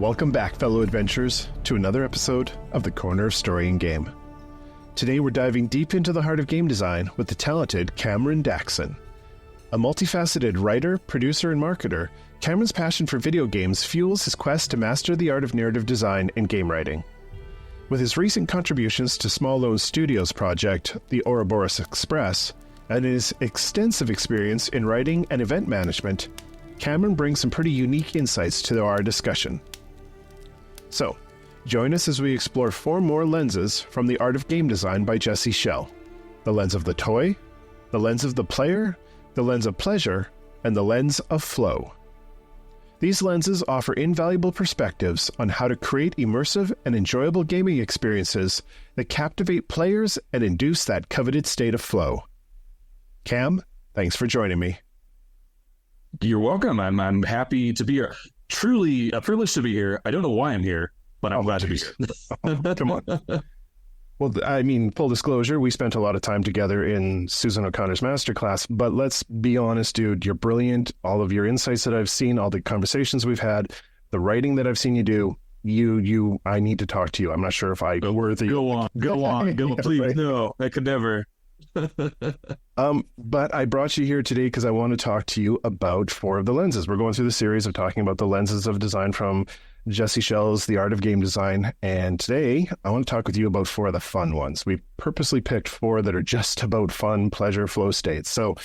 Welcome back, fellow adventurers, to another episode of the Corner of Story and Game. Today we're diving deep into the heart of game design with the talented Cameron Daxon. A multifaceted writer, producer, and marketer, Cameron's passion for video games fuels his quest to master the art of narrative design and game writing. With his recent contributions to Small Lone Studios' project, the Ouroboros Express, and his extensive experience in writing and event management, Cameron brings some pretty unique insights to our discussion. So, join us as we explore 4 more lenses from the art of game design by Jesse Schell. The lens of the toy, the lens of the player, the lens of pleasure, and the lens of flow. These lenses offer invaluable perspectives on how to create immersive and enjoyable gaming experiences that captivate players and induce that coveted state of flow. Cam, thanks for joining me. You're welcome. I'm happy to be here. Truly a privilege to be here. I don't know why I'm here, but I'm glad to be here. Come on. Well, I mean, full disclosure, we spent a lot of time together in Susan O'Connor's masterclass, but let's be honest, dude, you're brilliant. All of your insights that I've seen, all the conversations we've had, the writing that I've seen you do, I need to talk to you. I'm not sure if I'm worthy. Go on, please. Right? No, I could never. But I brought you here today because I want to talk to you about 4 of the lenses. We're going through the series of talking about the lenses of design from Jesse Schell's The Art of Game Design, and today I want to talk with you about 4 of the fun ones. We purposely picked 4 that are just about fun, pleasure, flow states. So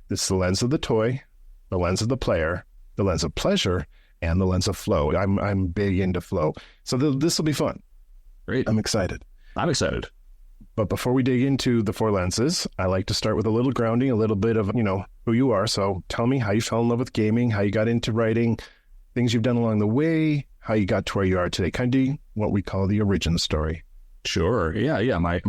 this is the lens of the toy, the lens of the player, the lens of pleasure, and the lens of flow. I'm big into flow, so this will be fun. Great. I'm excited. But before we dig into the 4 lenses, I like to start with a little grounding, a little bit of, who you are. So tell me how you fell in love with gaming, how you got into writing, things you've done along the way, how you got to where you are today. Kind of what we call the origin story. Sure. Yeah. My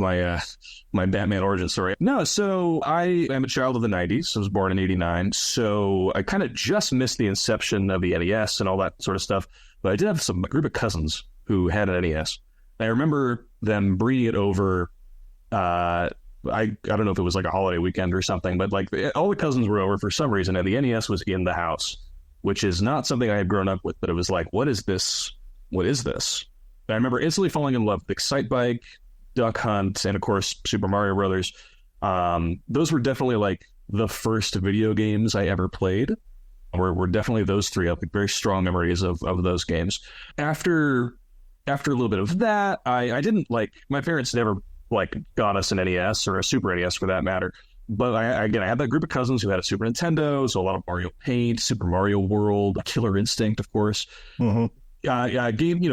Batman origin story. No, so I am a child of the 90s. I was born in 89. So I kind of just missed the inception of the NES and all that sort of stuff. But I did have a group of cousins who had an NES. I remember them bringing it over. I don't know if it was like a holiday weekend or something, but like all the cousins were over for some reason, and the NES was in the house, which is not something I had grown up with. But it was like, what is this? What is this? And I remember instantly falling in love with Excite Bike, Duck Hunt, and of course Super Mario Brothers. Those were definitely like the first video games I ever played. Were definitely those 3. I have very strong memories of those games. After a little bit of that, I didn't like, my parents never got us an NES or a Super NES for that matter. But I had that group of cousins who had a Super Nintendo, so a lot of Mario Paint, Super Mario World, Killer Instinct, of course. Mm-hmm.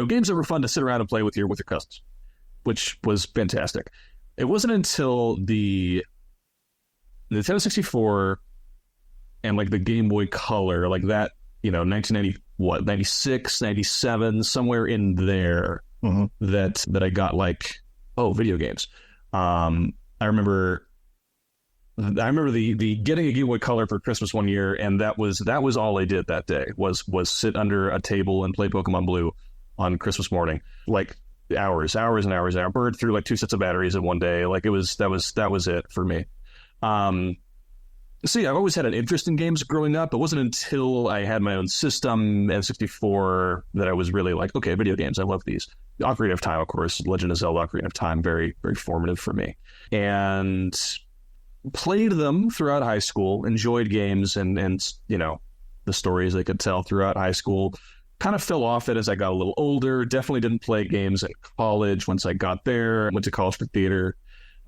Games that were fun to sit around and play with your cousins, which was fantastic. It wasn't until the Nintendo 64 and like the Game Boy Color, like that, 1990, 96, 97, somewhere in there, mm-hmm. that I got video games. I remember the getting a Game Boy Color for Christmas one year, and that was all I did that day was sit under a table and play Pokemon Blue on Christmas morning, like hours and hours. I burned through like 2 sets of batteries in one day. Like that was it for me. See, I've always had an interest in games growing up. It wasn't until I had my own system, N64, that I was really like, okay, video games, I love these. Ocarina of Time, of course, Legend of Zelda, Ocarina of Time, very, very formative for me. And played them throughout high school, enjoyed games and the stories I could tell throughout high school. Kind of fell off it as I got a little older. Definitely didn't play games in college. Once I got there, went to college for theater,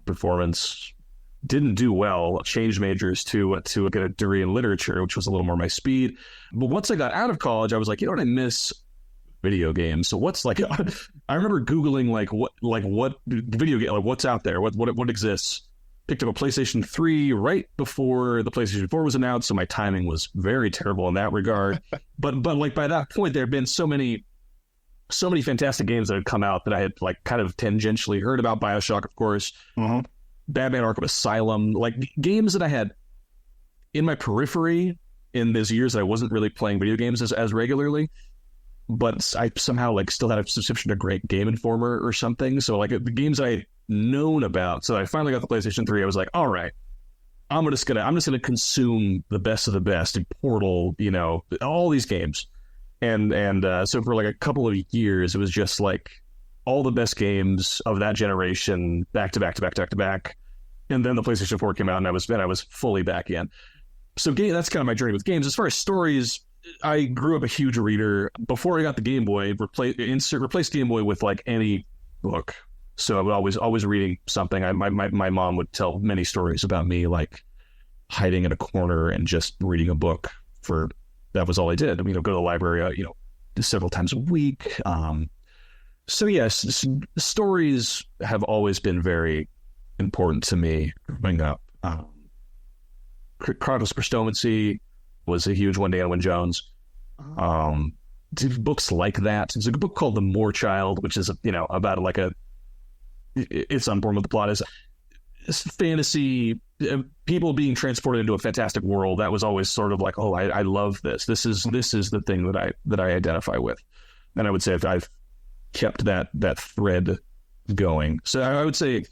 performance. Didn't do well, changed majors to get a degree in literature, which was a little more my speed. But once I got out of college, I was like, you know what, I miss video games. So what's like, I remember Googling what video game, like what's out there, what exists. Picked up a PlayStation 3 right before the PlayStation 4 was announced, so my timing was very terrible in that regard. but like by that point, there had been so many fantastic games that had come out that I had like kind of tangentially heard about. BioShock, of course. Mm-hmm. Batman Arkham Asylum, like games that I had in my periphery in those years that I wasn't really playing video games as regularly, but I somehow like still had a subscription to Great Game Informer or something. So like the games I had known about. So I finally got the PlayStation 3. I was like, all right, I'm just gonna consume the best of the best in Portal, all these games. And so for like a couple of years, it was just like all the best games of that generation back to back to back to back to back. And then the PlayStation 4 came out, and I was fully back in. So that's kind of my journey with games. As far as stories, I grew up a huge reader. Before I got the Game Boy, replaced Game Boy with like any book. So I would always reading something. My mom would tell many stories about me, like hiding in a corner and just reading a book. That was all I did. Go to the library, several times a week. So yes, stories have always been very important to me growing up. Chronicles of Christomancy was a huge one. Dan Wynne Jones. Books like that. There's a book called The Moor Child, which is about like it's unborn with the plot is fantasy, people being transported into a fantastic world. That was always sort of like, oh, I love this. This is the thing that I identify with, and I would say I've kept that thread going. So I would say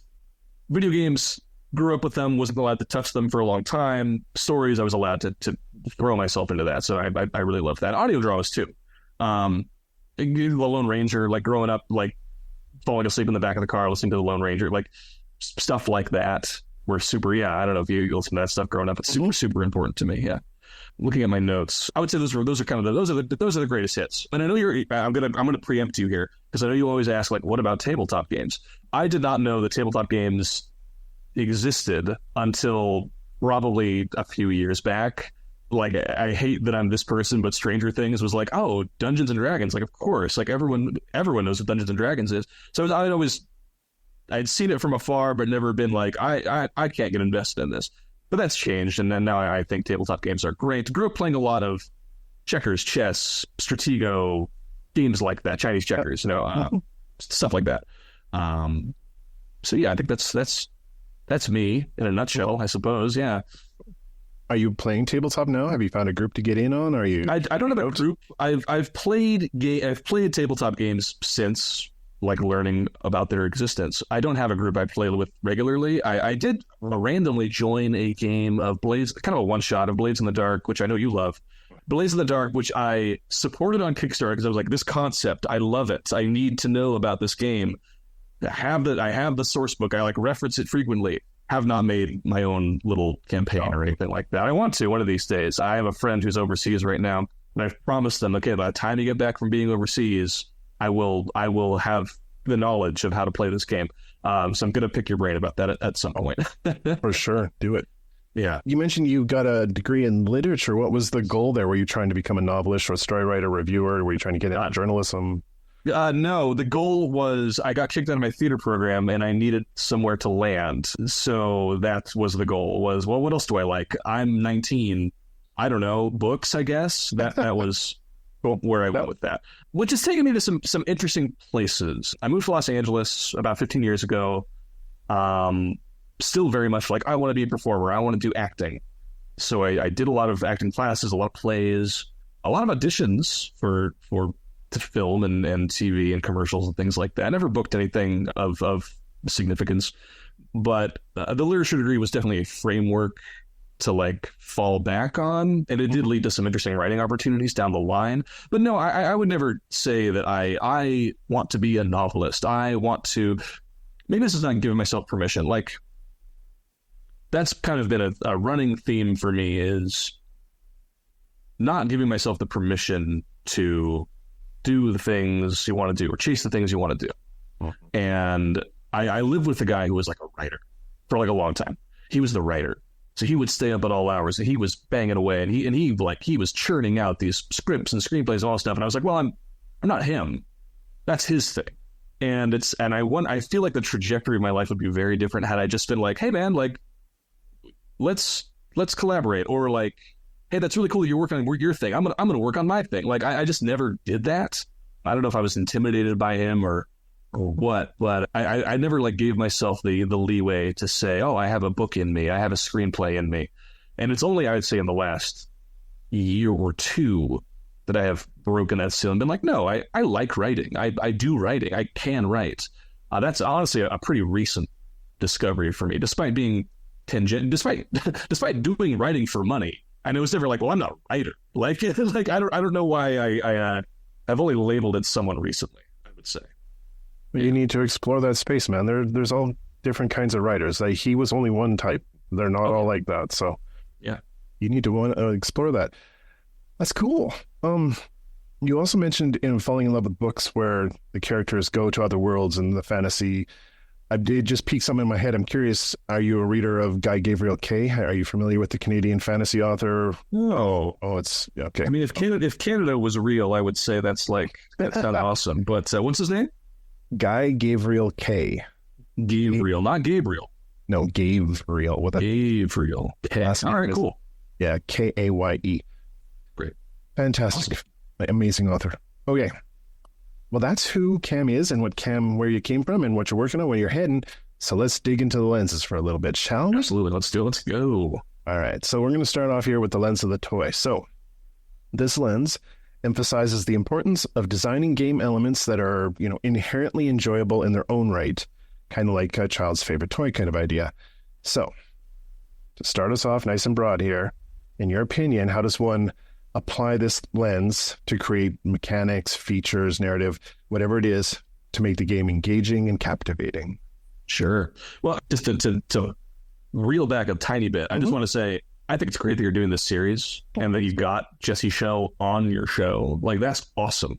video games, grew up with them, wasn't allowed to touch them for a long time. Stories, I was allowed to throw myself into that. So I really love that. Audio dramas too. The Lone Ranger, like growing up, like falling asleep in the back of the car listening to the Lone Ranger, like stuff like that were super. Yeah, I don't know if you listen to that stuff growing up. It's super important to me. Yeah. Looking at my notes, I would say those are kind of those are the greatest hits. And I know I'm gonna preempt you here because I know you always ask, like, what about tabletop games? I did not know that tabletop games existed until probably a few years back. Like, I hate that I'm this person, but Stranger Things was like, oh, Dungeons and Dragons, like, of course, like everyone knows what Dungeons and Dragons is. So I'd seen it from afar, but never been like, I can't get invested in this. But that's changed, and then now I think tabletop games are great. Grew up playing a lot of checkers, chess, Stratego, games like that, Chinese checkers, stuff like that. So yeah, I think that's me in a nutshell, I suppose. Yeah. Are you playing tabletop now? Have you found a group to get in on? Are you? I don't have a group. I've played tabletop games since, like, learning about their existence. I don't have a group I play with regularly. I did randomly join a game of Blades, kind of a one-shot of Blades in the Dark, which I know you love. Blades in the Dark, which I supported on Kickstarter because I was like, this concept, I love it. I need to know about this game. I have the source book. I like reference it frequently. Have not made my own little campaign or anything like that. I want to one of these days. I have a friend who's overseas right now, and I've promised them, okay, by the time you get back from being overseas, I will have the knowledge of how to play this game. So I'm going to pick your brain about that at some point. For sure. Do it. Yeah. You mentioned you got a degree in literature. What was the goal there? Were you trying to become a novelist or a story writer, reviewer? Were you trying to get into journalism? No, the goal was I got kicked out of my theater program and I needed somewhere to land. So that was the goal was, well, what else do I like? I'm 19. I don't know, books, I guess. That was where I went with that, which has taken me to some interesting places. I moved to Los Angeles about 15 years ago. Still very much like, I want to be a performer. I want to do acting. So I did a lot of acting classes, a lot of plays, a lot of auditions for to film and TV and commercials and things like that. I never booked anything of significance, but the literature degree was definitely a framework to like fall back on, and it did lead to some interesting writing opportunities down the line. But no, I would never say that I want to be a novelist. I want to, maybe this is not giving myself permission. Like, that's kind of been a running theme for me, is not giving myself the permission to do the things you want to do or chase the things you want to do. Mm-hmm. And I lived with a guy who was like a writer for like a long time. He was the writer. So he would stay up at all hours and he was banging away and he was churning out these scripts and screenplays and all that stuff. And I was like, well, I'm not him. That's his thing. And I feel like the trajectory of my life would be very different had I just been like, hey man, like, let's collaborate, or like, hey, that's really cool that you're working on your thing. I'm gonna work on my thing. Like, I just never did that. I don't know if I was intimidated by him or what, but I never like gave myself the leeway to say, oh, I have a book in me, I have a screenplay in me. And it's only, I would say, in the last year or two that I have broken that seal and been like, no, I like writing. I do writing. I can write. That's honestly a pretty recent discovery for me, despite being despite doing writing for money. And it was never like, well, I'm not a writer. Like I don't know why I've only labeled it someone recently, I would say. You need to explore that space, man. There's all different kinds of writers. Like, he was only one type. They're not all like that. So yeah, you need to explore that. That's cool. You also mentioned in falling in love with books where the characters go to other worlds and the fantasy. It just piqued something in my head. I'm curious, are you a reader of Guy Gabriel Kay? Are you familiar with the Canadian fantasy author? No. Oh, it's okay. I mean, if Canada was real, I would say that sounds awesome. But what's his name? Guy Gabriel Kay. Gabriel, not Gabriel. No, Gabriel with a Gabriel. All right, cool. Yeah, Kaye. Great. Fantastic. Awesome. Amazing author. Okay. Well, that's who Cam is and where you came from and what you're working on, where you're heading. So let's dig into the lenses for a little bit, shall we? Absolutely. Let's do it. Let's go. All right. So we're going to start off here with the lens of the toy. So this lens emphasizes the importance of designing game elements that are, inherently enjoyable in their own right, kind of like a child's favorite toy kind of idea. So to start us off nice and broad here, in your opinion, how does one apply this lens to create mechanics, features, narrative, whatever it is, to make the game engaging and captivating? Sure. Well, just to reel back a tiny bit, I just want to say, I think it's great that you're doing this series and that you've got Jesse Schell on your show. Like, that's awesome.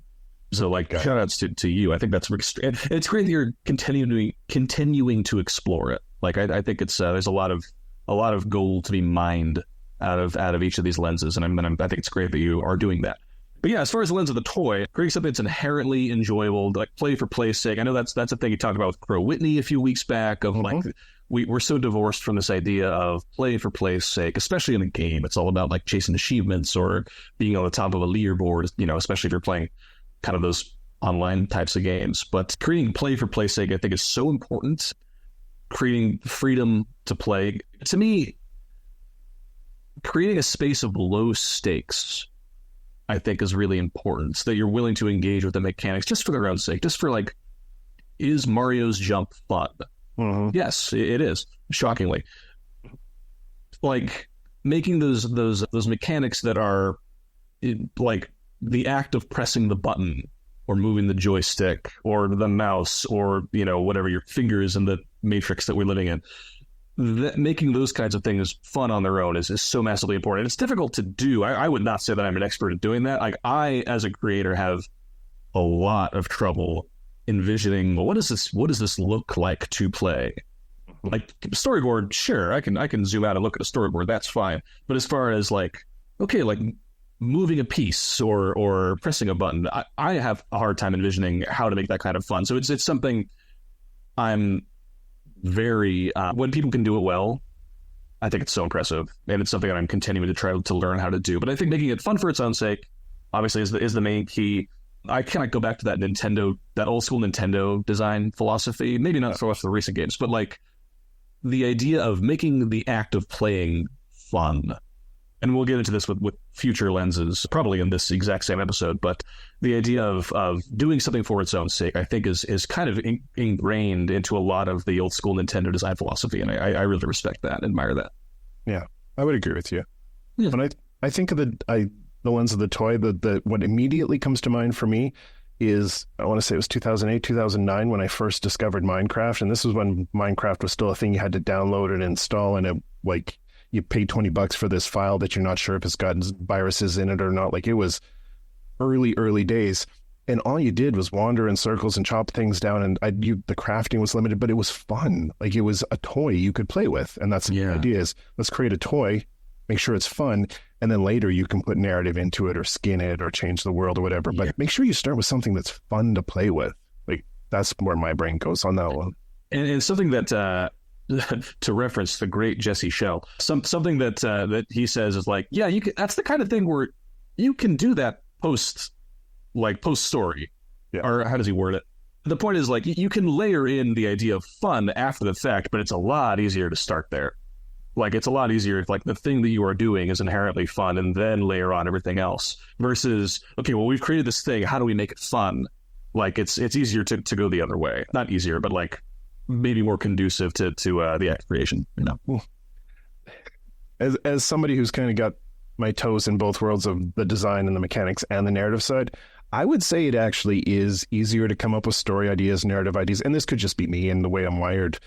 So, shout outs to you. I think that's it's great that you're continuing to explore it. Like, I think it's there's a lot of gold to be mined out of each of these lenses, and I think it's great that you are doing that. But yeah, as far as the lens of the toy, creating something that's inherently enjoyable, like play for play's sake. I know that's a thing you talked about with Crow Whitney a few weeks back. Of like, we're so divorced from this idea of play for play's sake, especially in a game. It's all about like chasing achievements or being on the top of a leaderboard. Especially if you're playing kind of those online types of games. But creating play for play's sake, I think, is so important. Creating freedom to play, to me. Creating a space of low stakes, I think, is really important. So that you're willing to engage with the mechanics just for their own sake. Just for like, is Mario's jump fun? Mm-hmm. Yes, it is. Shockingly, like making those mechanics that are like the act of pressing the button or moving the joystick or the mouse or whatever your fingers in the matrix that we're living in. Making those kinds of things fun on their own is so massively important. It's difficult to do. I would not say that I'm an expert at doing that. Like, I, as a creator, have a lot of trouble envisioning, well, what does this look like to play? Like, storyboard, sure, I can zoom out and look at a storyboard. That's fine. But as far as like, okay, like moving a piece or pressing a button, I have a hard time envisioning how to make that kind of fun. So it's something I'm very when people can do it well, I think it's so impressive, and it's something that I'm continuing to try to learn how to do. But I think making it fun for its own sake, obviously, is the main key. I kind of go back to that old school Nintendo design philosophy. Maybe not so much the recent games, but like the idea of making the act of playing fun. And we'll get into this with future lenses, probably in this exact same episode. But the idea of doing something for its own sake, I think, is kind of ingrained into a lot of the old school Nintendo design philosophy. And I really respect that, admire that. Yeah, I would agree with you. Yeah. When I think of the lens of the toy, what immediately comes to mind for me is, I want to say it was 2008, 2009 when I first discovered Minecraft. And this was when Minecraft was still a thing you had to download and install, and you pay $20 for this file that you're not sure if it's got viruses in it or not. Like, it was early days. And all you did was wander in circles and chop things down. And the crafting was limited, but it was fun. Like, it was a toy you could play with. And that's the idea is, let's create a toy, make sure it's fun. And then later you can put narrative into it or skin it or change the world or whatever. But make sure you start with something that's fun to play with. Like, that's where my brain goes on that one. And it's something that, to reference the great Jesse Schell, something that he says is like, yeah, you can. That's the kind of thing where you can do that post story, or how does he word it? The point is, like, you can layer in the idea of fun after the fact, but it's a lot easier to start there. Like, it's a lot easier if like the thing that you are doing is inherently fun, and then layer on everything else. Versus, okay, well, we've created this thing. How do we make it fun? Like, it's easier to go the other way. Not easier, but like, maybe more conducive to the act of creation, As somebody who's kind of got my toes in both worlds of the design and the mechanics and the narrative side, I would say it actually is easier to come up with story ideas, narrative ideas, and this could just be me and the way I'm wired.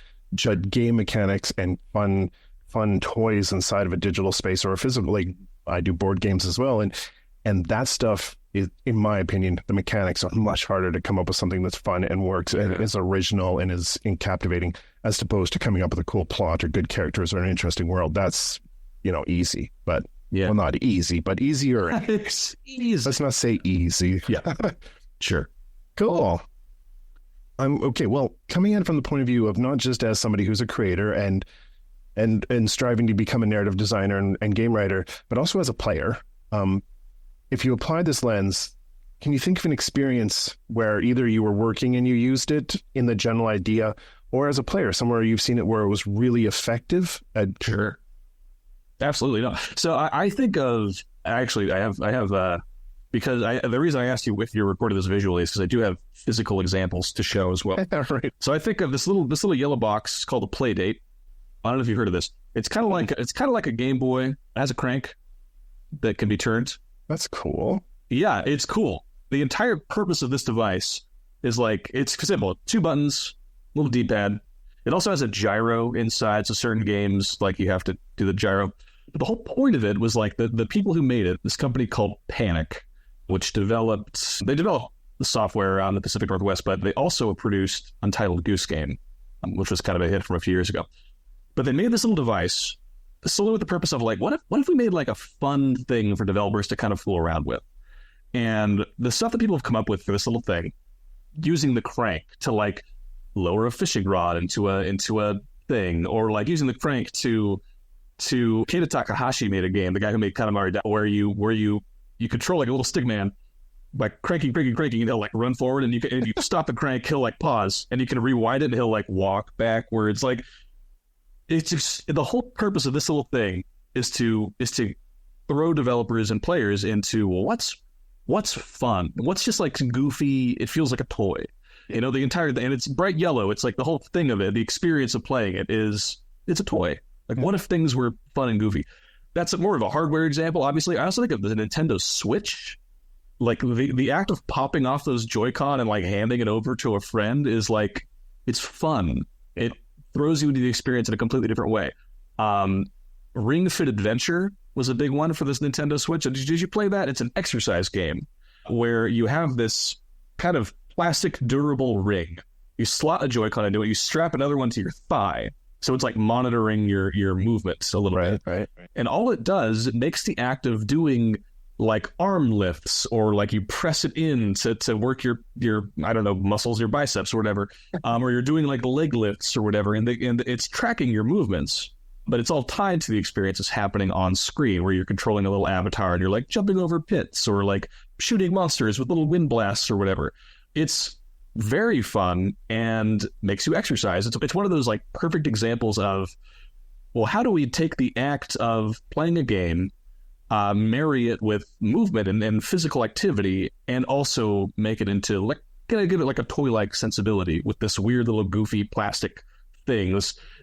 Game mechanics and fun toys inside of a digital space or a physical, like I do board games as well, and that stuff is, in my opinion, the mechanics are much harder to come up with something that's fun and works and is original and is captivating, as opposed to coming up with a cool plot or good characters or an interesting world. That's easy, but well, not easy, but easier. It's easy. Let's not say easy. Yeah, sure. Cool. Okay. Well, coming in from the point of view of not just as somebody who's a creator and striving to become a narrative designer and game writer, but also as a player. If you apply this lens, can you think of an experience where either you were working and you used it in the general idea, or as a player, somewhere you've seen it where it was really effective? Sure. Absolutely. No. So I think of, actually, I have because the reason I asked you if you recorded this visually is because I do have physical examples to show as well. Right. So I think of this little yellow box called a play date. I don't know if you've heard of this. It's kind of like a Game Boy. It has a crank that can be turned. That's cool. Yeah, it's cool. The entire purpose of this device is it's simple. 2 buttons, little D-pad. It also has a gyro inside, so certain games, you have to do the gyro. But the whole point of it was the people who made it, this company called Panic, which developed the software on the Pacific Northwest, but they also produced Untitled Goose Game, which was kind of a hit from a few years ago. But they made this little device solely with the purpose of what if we made a fun thing for developers to kind of fool around with? And the stuff that people have come up with for this little thing, using the crank to lower a fishing rod into a thing, or using the crank to Keita Takahashi made a game, the guy who made Katamari, where you control a little stick man by cranking, and he'll run forward, and you stop the crank, he'll pause, and you can rewind it, and he'll walk backwards. It's just, the whole purpose of this little thing is to throw developers and players into what's fun, what's just goofy. It feels like a toy, and it's bright yellow. It's the whole thing of it. The experience of playing it it's a toy. What if things were fun and goofy? That's more of a hardware example. Obviously, I also think of the Nintendo Switch. The act of popping off those Joy-Con and handing it over to a friend is it's fun. It throws you into the experience in a completely different way. Ring Fit Adventure was a big one for this Nintendo Switch. Did you play that? It's an exercise game where you have this kind of plastic durable ring. You slot a Joy-Con into it, you strap another one to your thigh. So it's monitoring your movements a little bit. Right. And all it does, it makes the act of doing arm lifts, or you press it in to work your I don't know, muscles, your biceps or whatever, or you're doing leg lifts or whatever, and it's tracking your movements, but it's all tied to the experiences happening on screen, where you're controlling a little avatar and you're jumping over pits, or shooting monsters with little wind blasts or whatever. It's very fun and makes you exercise. It's one of those perfect examples of, well, how do we take the act of playing a game, marry it with movement and physical activity, and also make it into give it a toy-like sensibility with this weird little goofy plastic thing.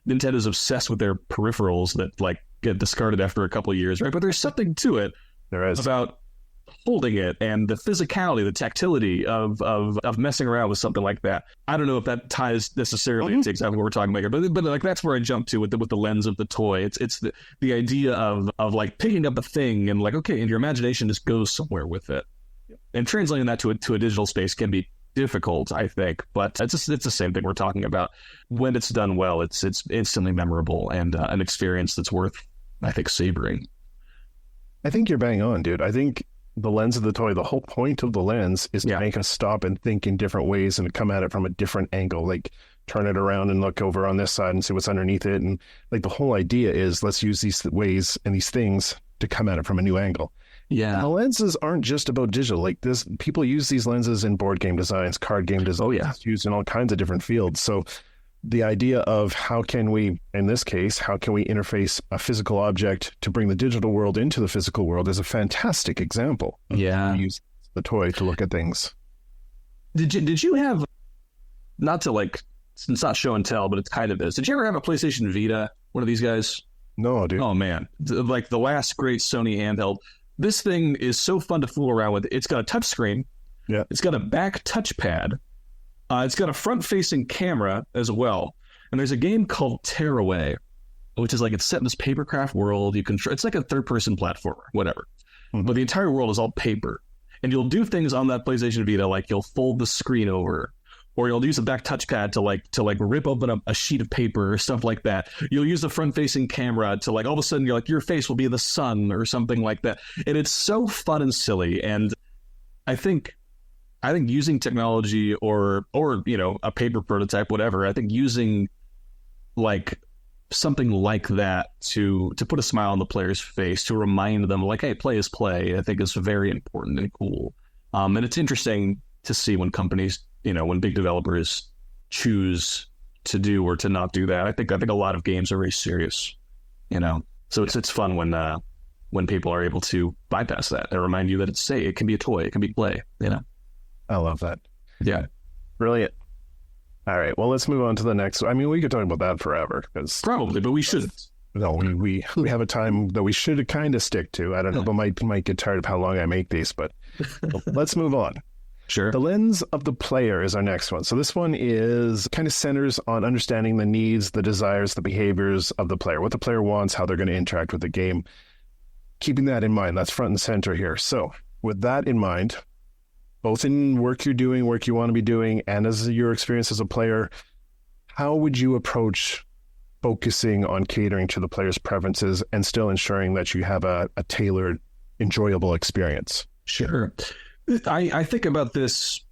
Nintendo's obsessed with their peripherals that get discarded after a couple of years, right? But there's something to it. There is about holding it and the physicality, the tactility of messing around with something like that. I don't know if that ties necessarily into exactly what we're talking about here, but that's where I jump to with the lens of the toy. It's the idea of picking up a thing and okay, and your imagination just goes somewhere with it. And translating that to a digital space can be difficult, I think, but it's the same thing we're talking about. When it's done well, it's instantly memorable and an experience that's worth, I think, savoring. I think you're bang on, dude. I think the lens of the toy, the whole point of the lens is to make us stop and think in different ways and come at it from a different angle, turn it around and look over on this side and see what's underneath it. And the whole idea is, let's use these ways and these things to come at it from a new angle. Yeah. And the lenses aren't just about digital. People use these lenses in board game designs, card game designs. Oh, yeah. It's used in all kinds of different fields. So the idea of how can we interface a physical object to bring the digital world into the physical world is a fantastic example. Yeah. Use the toy to look at things. Did you have, not to it's not show and tell, but it's kind of is. Did you ever have a PlayStation Vita, one of these guys? No, dude. Oh man, like the last great Sony handheld. This thing is so fun to fool around with. It's got a touch screen. Yeah. It's got a back touchpad. It's got a front-facing camera as well. And there's a game called Tearaway, which is like it's set in this papercraft world. It's like a third-person platformer, whatever. Mm-hmm. But the entire world is all paper. And you'll do things on that PlayStation Vita, like you'll fold the screen over, or you'll use a back touchpad to rip open a sheet of paper or stuff like that. You'll use the front-facing camera to all of a sudden your face will be the sun or something like that. And it's so fun and silly. And I think using technology or a paper prototype, whatever, I think using something like that to put a smile on the player's face, to remind them hey, play is play, I think is very important and cool. And it's interesting to see when companies, when big developers choose to do or to not do that. I think a lot of games are very serious, so it's fun when people are able to bypass that and remind you that it can be a toy, it can be play, I love that. Yeah. Brilliant. All right. Well, let's move on to the next. I mean, we could talk about that forever. Probably, but we shouldn't. No, we have a time that we should kind of stick to. I don't know, but might get tired of how long I make these, but let's move on. Sure. The lens of the player is our next one. So this one is kind of centers on understanding the needs, the desires, the behaviors of the player, what the player wants, how they're going to interact with the game. Keeping that in mind, that's front and center here. So with that in mind, both in work you're doing, work you want to be doing, and as your experience as a player, how would you approach focusing on catering to the player's preferences and still ensuring that you have a tailored, enjoyable experience? Sure. I think about this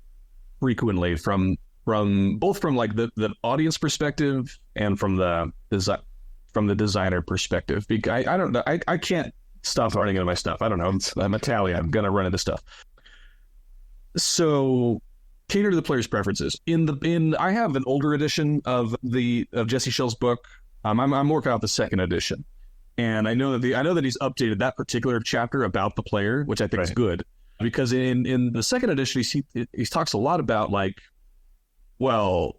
frequently from both from the audience perspective and from the designer perspective. Because I don't know. I can't stop running into my stuff. I don't know. I'm Italian. I'm going to run into stuff. So cater to the player's preferences. I have an older edition of Jesse Schell's book. I'm working out the second edition, and I know that he's updated that particular chapter about the player, which I think is good, because in the second edition he talks a lot about young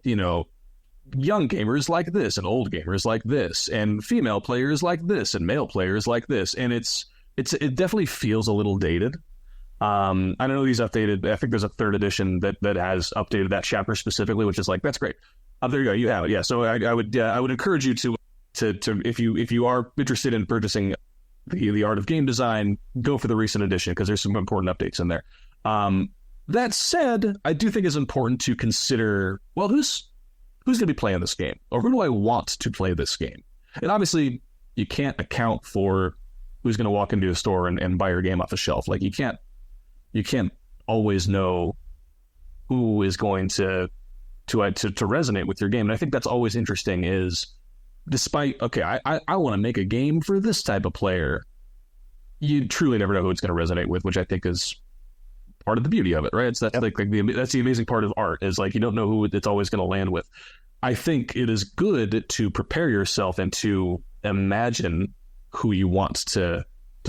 gamers like this and old gamers like this and female players like this and male players like this, and it definitely feels a little dated. I don't know if he's updated. I think there's a third edition that has updated that chapter specifically, which is that's great. There you go. You have it. Yeah. So I would encourage you to if you are interested in purchasing the art of game design, go for the recent edition because there's some important updates in there. That said, I do think it's important to consider, who's going to be playing this game, or who do I want to play this game? And obviously, you can't account for who's going to walk into a store and buy your game off the shelf. You can't always know who is going to resonate with your game. And I think that's always interesting is despite, I want to make a game for this type of player, you truly never know who it's going to resonate with, which I think is part of the beauty of it, right? That's the amazing part of art is you don't know who it's always going to land with. I think it is good to prepare yourself and to imagine who you want to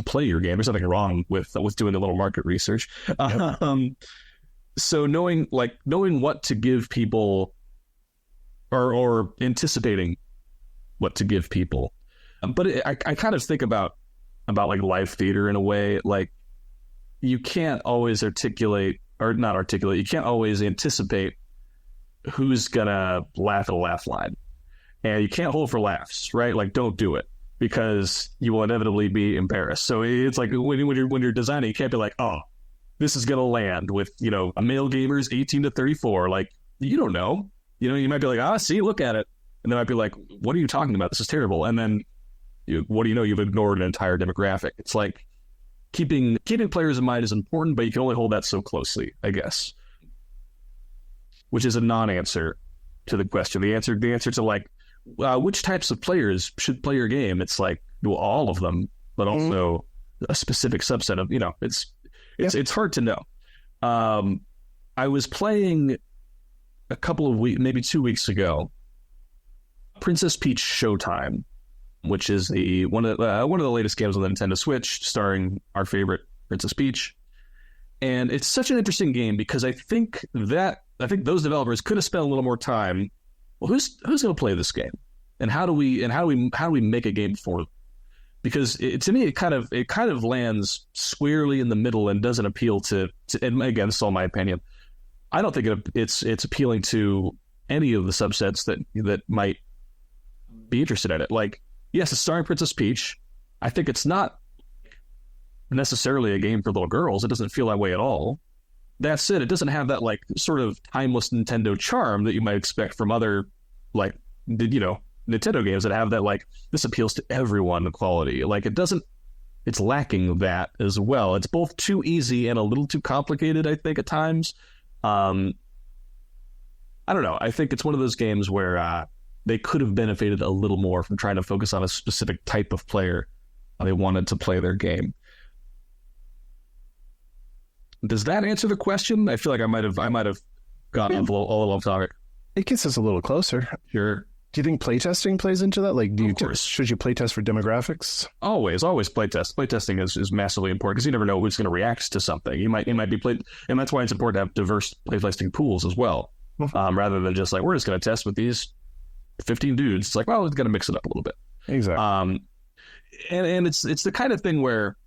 play your game. There's nothing wrong with doing a little market research. Yep. So knowing what to give people or anticipating what to give people. But I kind of think about live theater in a way, you can't always you can't always anticipate who's gonna laugh at a laugh line. And you can't hold for laughs, right? Don't do it, because you will inevitably be embarrassed. So it's when you're designing, you can't be oh, this is going to land with, male gamers 18 to 34. You don't know. You might be see, look at it. And they might be what are you talking about? This is terrible. And then what do you know? You've ignored an entire demographic. It's keeping players in mind is important, but you can only hold that so closely, I guess. Which is a non-answer to the question. The answer to which types of players should play your game? It's all of them, but also a specific subset of, it's hard to know. I was playing a couple of weeks, maybe 2 weeks ago, Princess Peach Showtime, which is one of the latest games on the Nintendo Switch, starring our favorite Princess Peach. And it's such an interesting game because I think those developers could have spent a little more time. Well, who's going to play this game, and how do we make a game for because to me it kind of lands squarely in the middle and doesn't appeal to and again, this is all my opinion. I don't think it's appealing to any of the subsets that might be interested in it. Like, yes, it's starring Princess Peach. I think it's not necessarily a game for little girls. It doesn't feel that way at all. That said, it doesn't have that like sort of timeless Nintendo charm that you might expect from other like Nintendo games that have that like this appeals to everyone quality. Like it doesn't. It's lacking that as well. It's both too easy and a little too complicated, I think, at times. I don't know. I think it's one of those games where they could have benefited a little more from trying to focus on a specific type of player they wanted to play their game. Does that answer the question? I feel like I might have gotten a little off topic. It gets us a little closer. Sure. Do you think playtesting plays into that? Like, should you playtest for demographics? Always playtest. Playtesting is massively important because you never know who's going to react to something. You might be played, and that's why it's important to have diverse playtesting pools as well, rather than just like we're just going to test with these 15 dudes. It's like, well, we've got to mix it up a little bit. Exactly. And it's the kind of thing where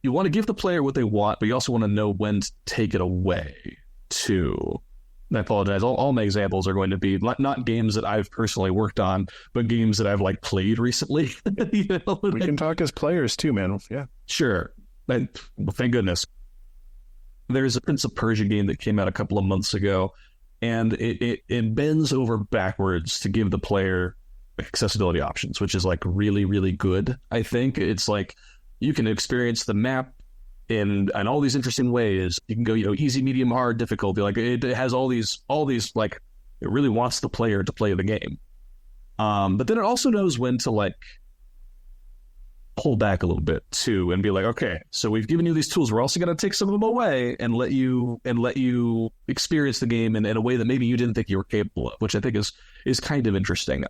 you want to give the player what they want, but you also want to know when to take it away too. I apologize. All my examples are going to be not games that I've personally worked on, but games that I've like played recently. We can talk as players too, man. Yeah, sure. Well, thank goodness. There's a Prince of Persia game that came out a couple of months ago, and it bends over backwards to give the player accessibility options, which is like really, really good. I think it's like you can experience the map in all these interesting ways. You can go, easy, medium, hard, difficulty. Like it has all these like it really wants the player to play the game. But then it also knows when to like pull back a little bit too and be like, okay, so we've given you these tools. We're also going to take some of them away and let you experience the game in a way that maybe you didn't think you were capable of, which I think is kind of interesting.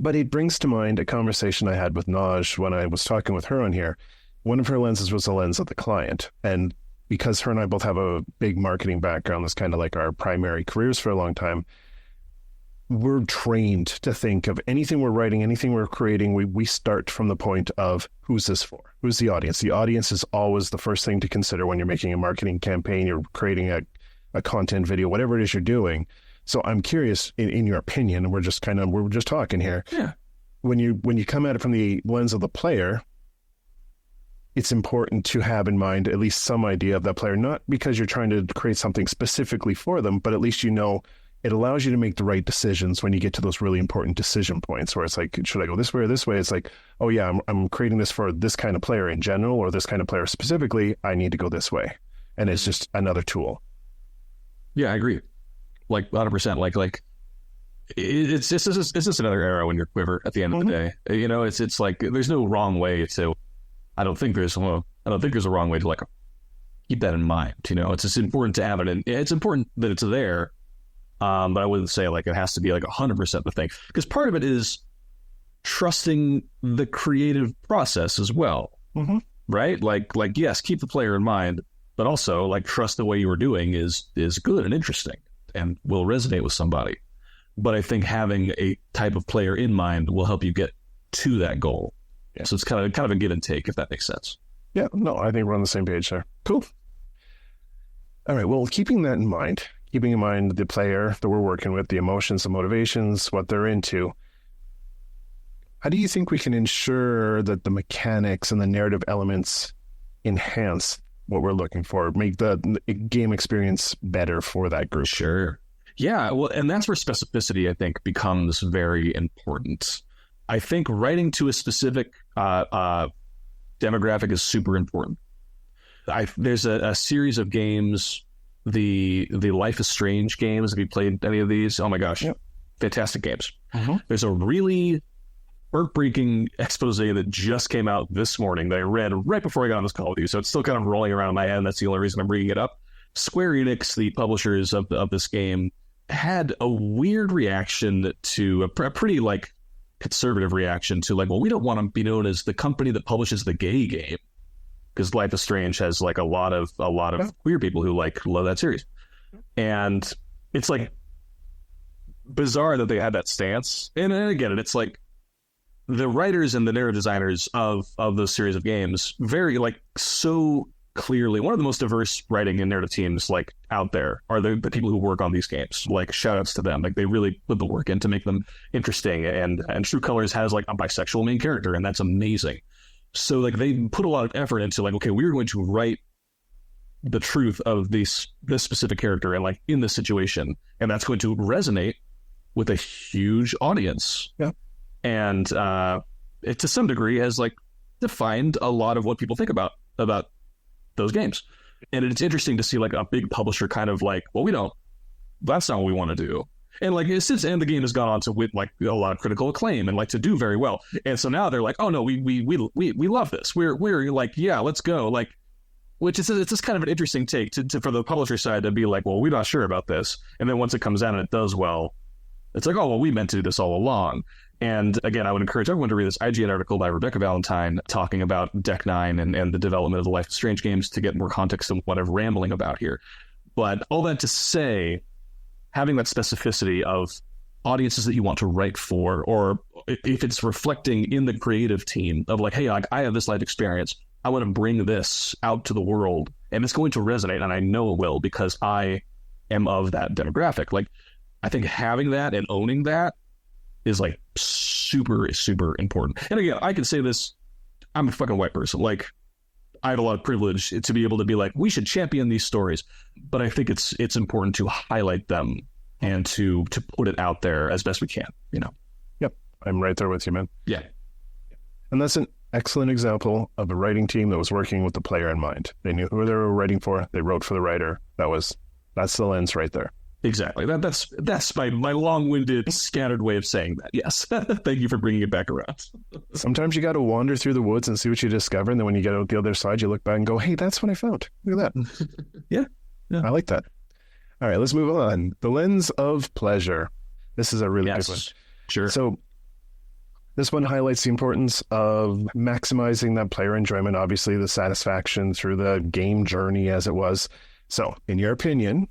But it brings to mind a conversation I had with Naj when I was talking with her on here. One of her lenses was the lens of the client. And because her and I both have a big marketing background, that's kind of like our primary careers for a long time, we're trained to think of anything we're writing, anything we're creating, we start from the point of who's this for? Who's the audience? The audience is always the first thing to consider when you're making a marketing campaign, you're creating a content video, whatever it is you're doing. So I'm curious, in your opinion, and we're just talking here. Yeah. When you come at it from the lens of the player, it's important to have in mind at least some idea of that player, not because you're trying to create something specifically for them, but at least it allows you to make the right decisions when you get to those really important decision points where it's like, should I go this way or this way? It's like, oh yeah, I'm creating this for this kind of player in general or this kind of player specifically. I need to go this way. And it's just another tool. Yeah, I agree. Like 100%. Like it's just another arrow in your quiver at the end of the day. It's like there's no wrong way to. I don't think there's a wrong way to like keep that in mind. It's just important to have it, and it's important that it's there. But I wouldn't say like it has to be like 100% the thing, because part of it is trusting the creative process as well, right? Like yes, keep the player in mind, but also like trust the way you were doing is good and interesting and will resonate with somebody. But I think having a type of player in mind will help you get to that goal. Yeah. So it's kind of a give and take, if that makes sense. Yeah, no, I think we're on the same page there. Cool. All right, well, keeping in mind the player that we're working with, the emotions, the motivations, what they're into, how do you think we can ensure that the mechanics and the narrative elements enhance what we're looking for, make the game experience better for that group? Sure. Yeah, well, and that's where specificity, I think, becomes very important. I think writing to a specific demographic is super important. There's a series of games, the Life is Strange games. Have you played any of these? Oh my gosh, yep. Fantastic games. There's a really heartbreaking expose that just came out this morning that I read right before I got on this call with you, so it's still kind of rolling around in my head, and that's the only reason I'm bringing it up. Square Enix, the publishers of this game, had a weird reaction to a pretty like conservative reaction to like, well, we don't want to be known as the company that publishes the gay game, because Life is Strange has like a lot of queer people who like love that series, and it's like bizarre that they had that stance. And again, it's like the writers and the narrative designers of those series of games very like so clearly one of the most diverse writing and narrative teams like out there are the people who work on these games. Like shout outs to them. Like they really put the work in to make them interesting. And True Colors has like a bisexual main character, and that's amazing. So like they put a lot of effort into like, okay, we're going to write the truth of this specific character and like in this situation, and that's going to resonate with a huge audience. Yeah. And it to some degree has like defined a lot of what people think about those games. And it's interesting to see like a big publisher kind of like, well, that's not what we want to do. And like since the game has gone on to win like a lot of critical acclaim and like to do very well. And so now they're like, oh no, we love this. We're like, yeah, let's go. Like, which is it's just kind of an interesting take to for the publisher side to be like, well, we're not sure about this. And then once it comes out and it does well, it's like, oh, well, we meant to do this all along. And again, I would encourage everyone to read this IGN article by Rebecca Valentine talking about Deck 9 and the development of the Life is Strange games to get more context of what I'm rambling about here. But all that to say, having that specificity of audiences that you want to write for, or if it's reflecting in the creative team of like, hey, I have this life experience, I want to bring this out to the world, and it's going to resonate, and I know it will because I am of that demographic. Like, I think having that and owning that is like super, super important. And again, I can say this, I'm a fucking white person. Like, I have a lot of privilege to be able to be like, we should champion these stories. But I think it's important to highlight them and to put it out there as best we can, you know? Yep. I'm right there with you, man. Yeah. And that's an excellent example of a writing team that was working with the player in mind. They knew who they were writing for. They wrote for the writer. That's the lens right there. Exactly. That's my long-winded, scattered way of saying that. Yes. Thank you for bringing it back around. Sometimes you got to wander through the woods and see what you discover. And then when you get out the other side, you look back and go, hey, that's what I found. Look at that. Yeah. I like that. All right, let's move on. The lens of pleasure. This is a really good one. Sure. So this one highlights the importance of maximizing that player enjoyment, obviously the satisfaction through the game journey as it was. So in your opinion,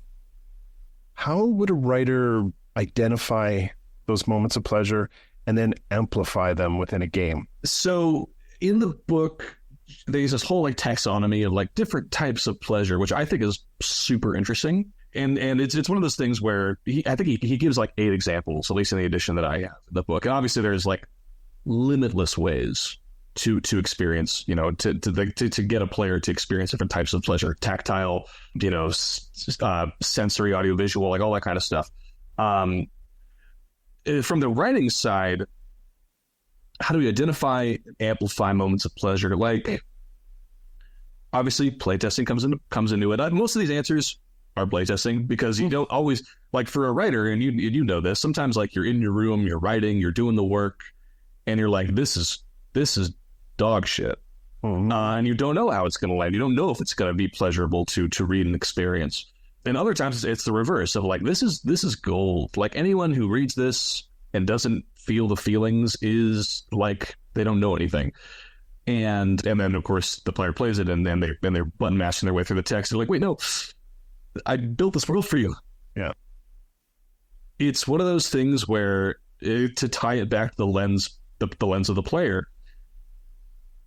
how would a writer identify those moments of pleasure and then amplify them within a game? So in the book, there's this whole like taxonomy of like different types of pleasure, which I think is super interesting. And it's one of those things where I think he gives like 8 examples, at least in the edition that I have in the book. And obviously there's like limitless ways to experience, you know, to get a player to experience different types of pleasure, tactile, you know, sensory, audiovisual, like all that kind of stuff. From the writing side, how do we identify and amplify moments of pleasure? Like, obviously, playtesting comes into it. Most of these answers are playtesting because you don't always, like for a writer, and you know this, sometimes like you're in your room, you're writing, you're doing the work, and you're like, this is dog shit. And you don't know how it's going to land. You don't know if it's going to be pleasurable to read and experience. And other times it's the reverse of like, this is gold. Like anyone who reads this and doesn't feel the feelings is like, they don't know anything. And then of course the player plays it and then they're button mashing their way through the text. They're like, wait, no, I built this world for you. Yeah. It's one of those things where to tie it back to the lens of the player,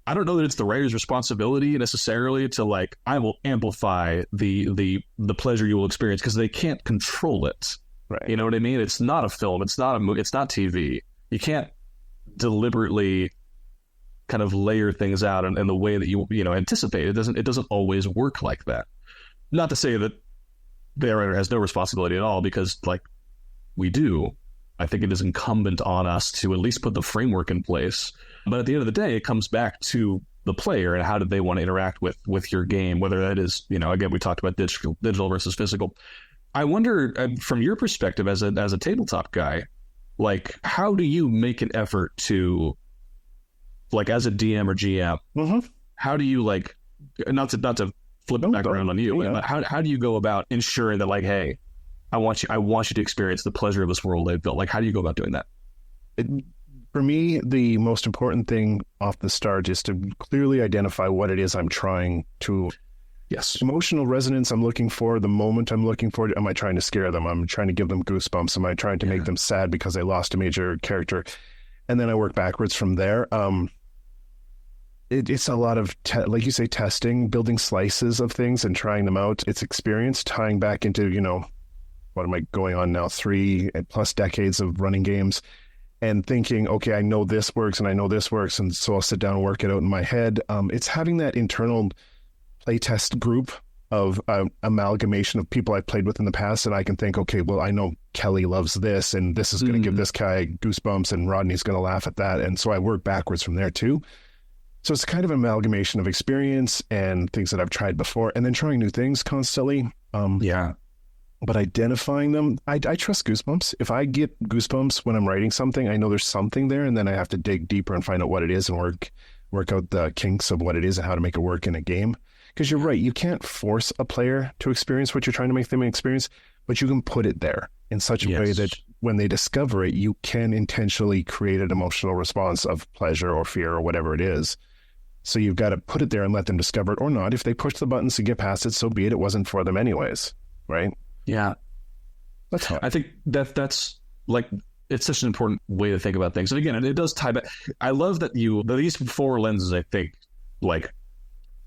I don't know that it's the writer's responsibility necessarily to like, I will amplify the pleasure you will experience because they can't control it. Right. You know what I mean? It's not a film. It's not a movie. It's not TV. You can't deliberately kind of layer things out in the way that you anticipate. It doesn't always work like that. Not to say that the writer has no responsibility at all, because like we do. I think it is incumbent on us to at least put the framework in place. But at the end of the day, it comes back to the player and how do they want to interact with your game, whether that is, again, we talked about digital versus physical. I wonder, from your perspective as a tabletop guy, like, how do you make an effort to, like, as a DM or GM, how do you, like, not to flip it back around on you, but how do you go about ensuring that, like, hey, I want you to experience the pleasure of this world they've built? Like, how do you go about doing that? For me, the most important thing off the start is to clearly identify what it is I'm trying to. Yes. Emotional resonance I'm looking for, the moment I'm looking for. Am I trying to scare them? I'm trying to give them goosebumps. Am I trying to make them sad because they lost a major character? and then I work backwards from there. It's a lot of, like you say, testing, building slices of things and trying them out. It's experience tying back into, what am I going on now? 3+ decades of running games and thinking, okay, I know this works and I know this works. And so I'll sit down and work it out in my head. It's having that internal playtest group of amalgamation of people I've played with in the past. And I can think, okay, well, I know Kelly loves this and this is going to give this guy goosebumps and Rodney's going to laugh at that. And so I work backwards from there too. So it's kind of an amalgamation of experience and things that I've tried before, and then trying new things constantly. But identifying them, I trust Goosebumps. If I get Goosebumps when I'm writing something, I know there's something there, and then I have to dig deeper and find out what it is and work out the kinks of what it is and how to make it work in a game. Because you're right, you can't force a player to experience what you're trying to make them experience, but you can put it there in such a way that when they discover it, you can intentionally create an emotional response of pleasure or fear or whatever it is. So you've got to put it there and let them discover it or not. If they push the buttons to get past it, so be it. It wasn't for them anyways, right? Yeah. That's how I think that's like, it's such an important way to think about things. And again, it does tie back. I love that these 4 lenses, I think, like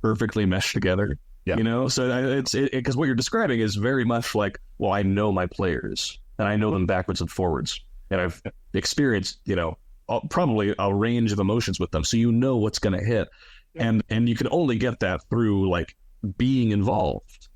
perfectly mesh together. Yeah. So it's because what you're describing is very much like, well, I know my players and I know them backwards and forwards. And I've experienced, probably a range of emotions with them, so what's going to hit, and you can only get that through like being involved,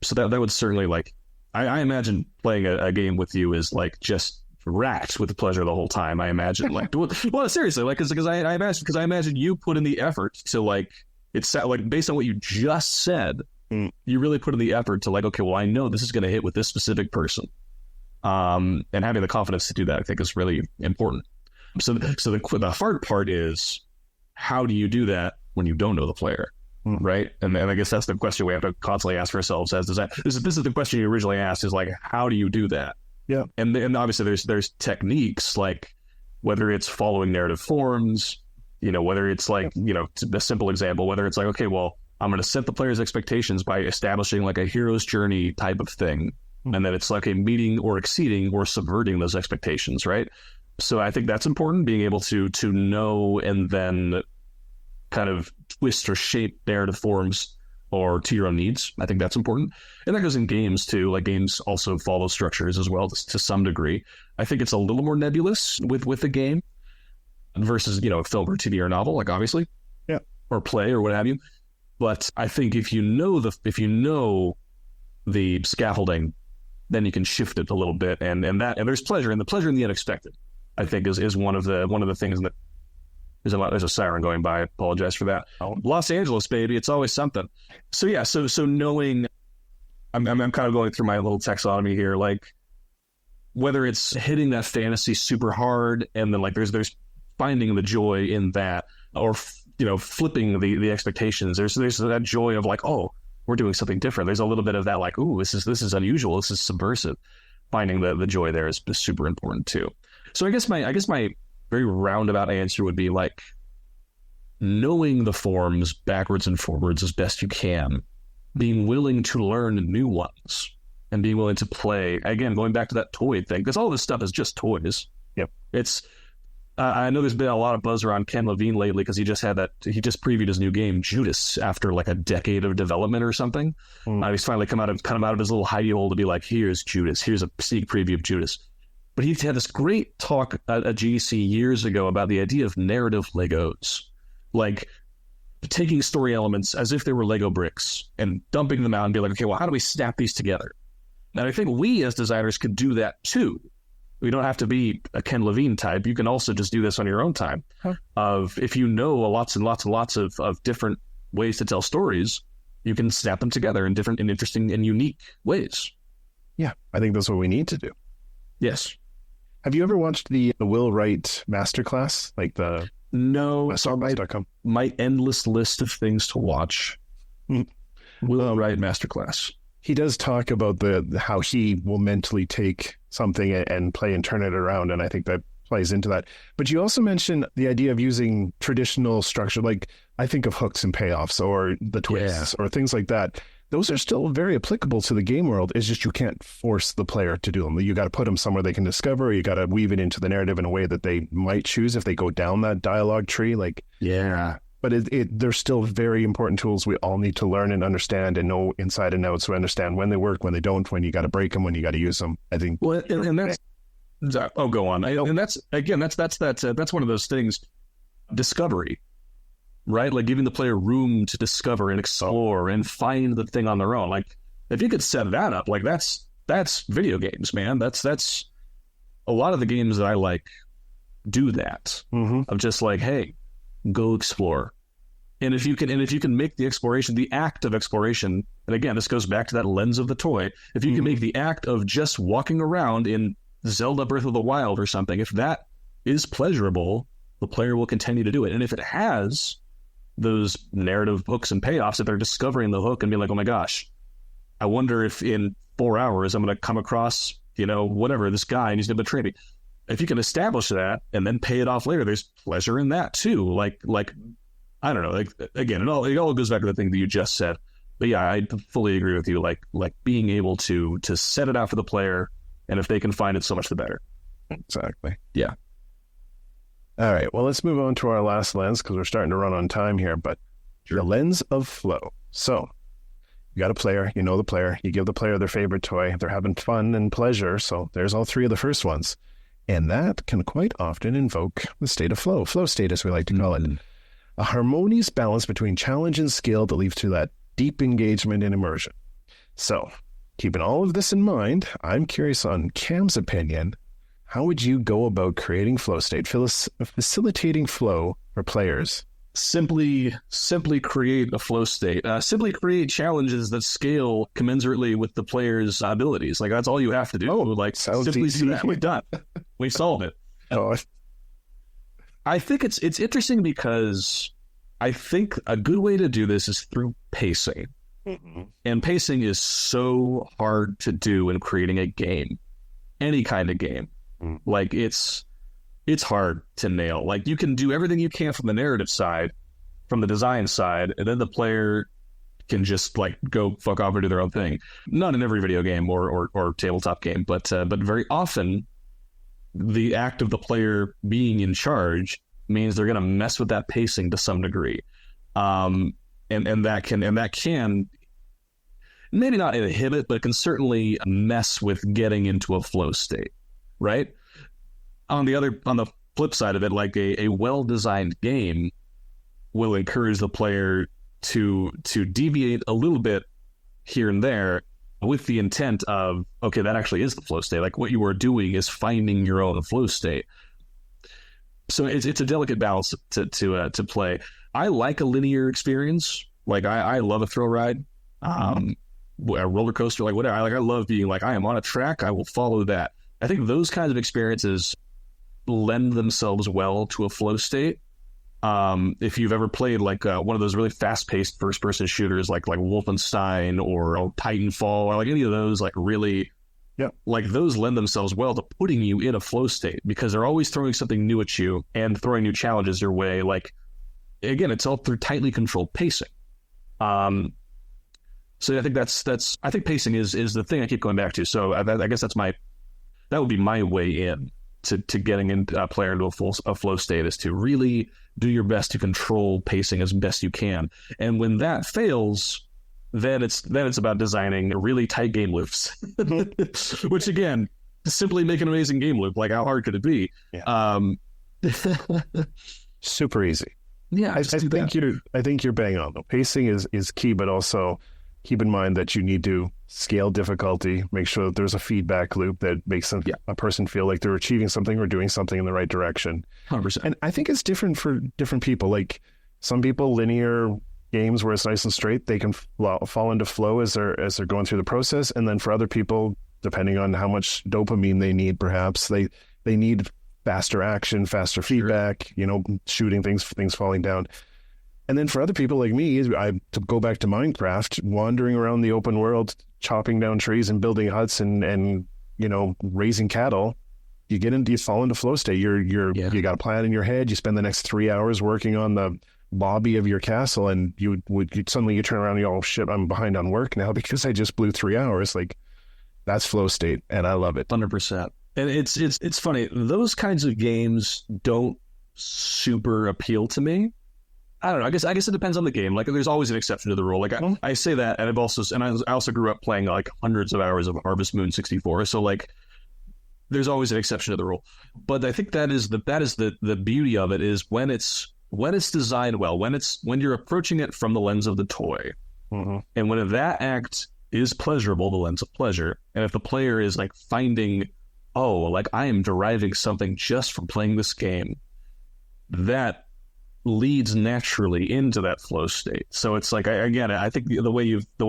So that would certainly, like, I imagine playing a game with you is like just racked with pleasure the whole time. I imagine, like, well, seriously, like, because I imagine you put in the effort to, like, it's like based on what you just said, you really put in the effort to, like, okay, well, I know this is going to hit with this specific person. And having the confidence to do that, I think, is really important. So the hard part is, how do you do that when you don't know the player, right? And I guess that's the question we have to constantly ask ourselves. This is the question you originally asked, is like, how do you do that? Yeah. And obviously there's techniques, like whether it's following narrative forms, whether it's like, a simple example, whether it's like, okay, well, I'm going to set the player's expectations by establishing like a hero's journey type of thing. And then it's like a meeting or exceeding or subverting those expectations, right? So I think that's important, being able to know and then kind of twist or shape narrative forms or to your own needs. I think that's important. And that goes in games too. Like, games also follow structures as well to some degree. I think it's a little more nebulous with a game versus, a film or TV or novel, like, obviously, yeah, or play or what have you. But I think if you know the scaffolding, then you can shift it a little bit, and there's pleasure, and the pleasure in the unexpected, I think, is one of the things that there's a siren going by. I apologize for that. Los Angeles, baby, it's always something. So yeah, so knowing, I'm kind of going through my little taxonomy here, like whether it's hitting that fantasy super hard, and then like there's finding the joy in that, or flipping the expectations. There's that joy of like, oh, we're doing something different. There's a little bit of that, like, ooh, this is unusual. This is subversive. Finding the joy there is super important too. So I guess my very roundabout answer would be, like, knowing the forms backwards and forwards as best you can, being willing to learn new ones, and being willing to play. Again, going back to that toy thing, because all this stuff is just toys. Yep. It's I know there's been a lot of buzz around Ken Levine lately, because he just previewed his new game Judas after like a decade of development or something. He's finally come out of his little hidey hole to be like, here's Judas, here's a sneak preview of Judas. But he had this great talk at GDC years ago about the idea of narrative Legos, like taking story elements as if they were Lego bricks and dumping them out and be like, okay, well, how do we snap these together? And I think we as designers could do that too. We don't have to be a Ken Levine type. You can also just do this on your own time. Of if you know lots and lots and lots of different ways to tell stories, you can snap them together in different and interesting and unique ways. Yeah, I think that's what we need to do. Yes. Have you ever watched the Will Wright masterclass? Like the No, Songbites.com? My endless list of things to watch. Will Wright masterclass. He does talk about how he will mentally take something and play and turn it around, and I think that plays into that. But you also mentioned the idea of using traditional structure, like I think of hooks and payoffs or the twists or things like that. those are still very applicable to the game world. It's just you can't force the player to do them. You got to put them somewhere they can discover, or you got to weave it into the narrative in a way that they might choose if they go down that dialogue tree. Like, yeah. But they're still very important tools we all need to learn and understand and know inside and out, so understand when they work, when they don't, when you got to break them, when you got to use them. I think. Well, and that's go on. And that's one of those things. Discovery, right? Like giving the player room to discover and explore and find the thing on their own. Like if you could set that up, like that's video games, man. That's a lot of the games that I like do that. Of just like, hey, go explore. And if you can make the exploration, the act of exploration, and again, this goes back to that lens of the toy. If you can make the act of just walking around in Zelda Breath of the Wild or something, if that is pleasurable, the player will continue to do it. And if it has those narrative hooks and payoffs, if they're discovering the hook and being like, oh my gosh, I wonder if in 4 hours I'm going to come across, whatever, this guy and he's going to betray me. If you can establish that and then pay it off later, there's pleasure in that too. Like I don't know. Like again, it all goes back to the thing that you just said. But yeah, I fully agree with you. Like being able to set it out for the player, and if they can find it, so much the better. Exactly. Yeah. All right. Well, let's move on to our last lens because we're starting to run on time here. But the lens of flow. So you got a player. You know the player. You give the player their favorite toy. They're having fun and pleasure. So there's all three of the first ones. And that can quite often invoke the state of flow state, as we like to call it. A harmonious balance between challenge and skill that leads to that deep engagement and immersion. So, keeping all of this in mind, I'm curious on Cam's opinion. How would you go about creating flow state, facilitating flow for players? Simply create a flow state. Simply create challenges that scale commensurately with the player's abilities. Like that's all you have to do. Simply easy. do that. We're done. We solved it. Oh. I think it's interesting because I think a good way to do this is through pacing. And pacing is so hard to do in creating a game, any kind of game. Like it's hard to nail. Like you can do everything you can from the narrative side, from the design side, and then the player can just like go fuck off and do their own thing. Not in every video game or tabletop game, but very often the act of the player being in charge means they're going to mess with that pacing to some degree. And that can maybe not inhibit, but can certainly mess with getting into a flow state, right? On the flip side of it, like a well-designed game will encourage the player to deviate a little bit here and there with the intent of, okay, that actually is the flow state. Like what you are doing is finding your own flow state. So it's a delicate balance to play. I like a linear experience. Like I love a thrill ride, a roller coaster, like whatever. I love being like, I am on a track. I will follow that. I think those kinds of experiences lend themselves well to a flow state. If you've ever played like one of those really fast-paced first-person shooters, like Wolfenstein or Titanfall, or like any of those, like really, like those lend themselves well to putting you in a flow state because they're always throwing something new at you and throwing new challenges your way. Like again, it's all through tightly controlled pacing. So I think I think pacing is the thing I keep going back to. So I guess that would be my way in to getting a player into a flow state, is to really do your best to control pacing as best you can. And when that fails, then it's about designing really tight game loops, which again, simply make an amazing game loop. Like how hard could it be? Yeah. Super easy. Yeah, I think you're bang on though. Pacing is key, but also keep in mind that you need to scale difficulty, make sure that there's a feedback loop that makes a person feel like they're achieving something or doing something in the right direction. 100%. And I think it's different for different people. Like some people, linear games where it's nice and straight, they can fall into flow as they're going through the process. And then for other people, depending on how much dopamine they need, perhaps they need faster action, faster feedback, shooting things falling down. And then for other people like me, to go back to Minecraft, wandering around the open world, chopping down trees and building huts and raising cattle, you fall into flow state. You got a plan in your head. You spend the next 3 hours working on lobby of your castle, and you'd suddenly you turn around and you, oh shit, I'm behind on work now because I just blew 3 hours. Like, that's flow state, and I love it. 100%. And it's funny. Those kinds of games don't super appeal to me. I don't know. I guess it depends on the game. Like, there's always an exception to the rule. Like, I say that, and I also grew up playing like hundreds of hours of Harvest Moon 64. So like, there's always an exception to the rule. But I think that is the beauty of it, is when it's designed well, when you're approaching it from the lens of the toy, and when that act is pleasurable, the lens of pleasure, and if the player is like finding, oh, like I am deriving something just from playing this game, that leads naturally into that flow state. So it's like, I think the way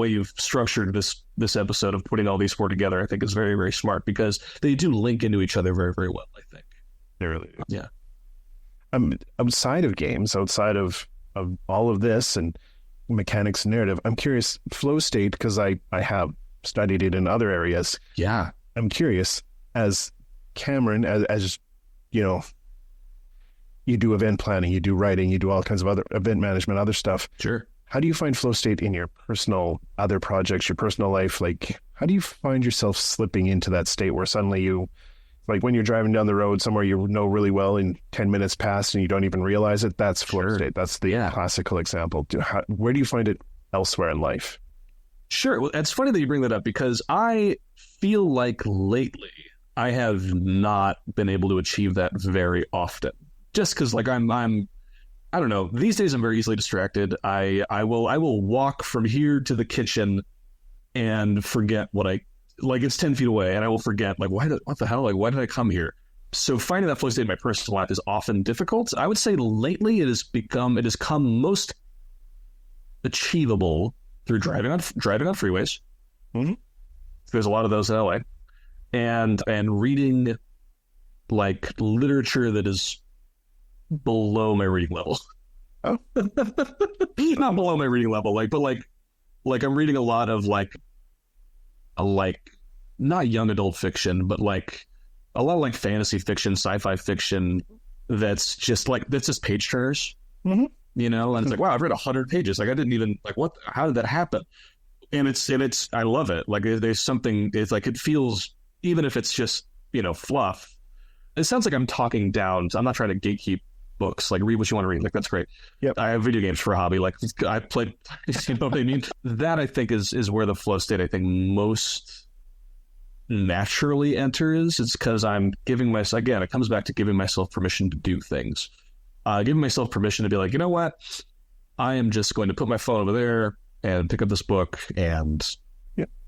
you've structured this episode of putting all these four together, I think is very, very smart, because they do link into each other very, very well, I think. They really do. Yeah. Outside of games, outside of all of this and mechanics and narrative, I'm curious, flow state, because I have studied it in other areas. Yeah. I'm curious, as Cameron, as you know, you do event planning, you do writing, you do all kinds of other event management, other stuff. Sure. How do you find flow state in your personal other projects, your personal life? Like, how do you find yourself slipping into that state where suddenly you, like when you're driving down the road somewhere you know really well and 10 minutes pass and you don't even realize it? That's flow state. That's the classical example. Where do you find it elsewhere in life? Sure. Well, it's funny that you bring that up, because I feel like lately I have not been able to achieve that very often. Just because, like, I don't know. These days, I'm very easily distracted. I will walk from here to the kitchen and forget it's 10 feet away, and I will forget, like, what the hell? Like, why did I come here? So finding that flow state in my personal life is often difficult. I would say lately it has come most achievable through driving on freeways. Mm-hmm. There's a lot of those in LA, and reading like literature that is below my reading level. Oh, not below my reading level, but I'm reading a lot of like not young adult fiction, but like a lot of like fantasy fiction, sci-fi fiction that's just page turners. Mm-hmm. You know, and it's like, wow, I've read 100 pages. Like, I didn't even how did that happen? And it's I love it. Like, there's something. It's like, it feels, even if it's just, you know, fluff. It sounds like I'm talking down. So I'm not trying to gatekeep books. Like, read what you want to read. Like, that's great. Yep. I have video games for a hobby. Like, I play. You know what I mean? That, I think, is where the flow state, I think, most naturally enters. It's because I'm giving myself, again, it comes back to giving myself permission to do things. Giving myself permission to be like, you know what? I am just going to put my phone over there and pick up this book and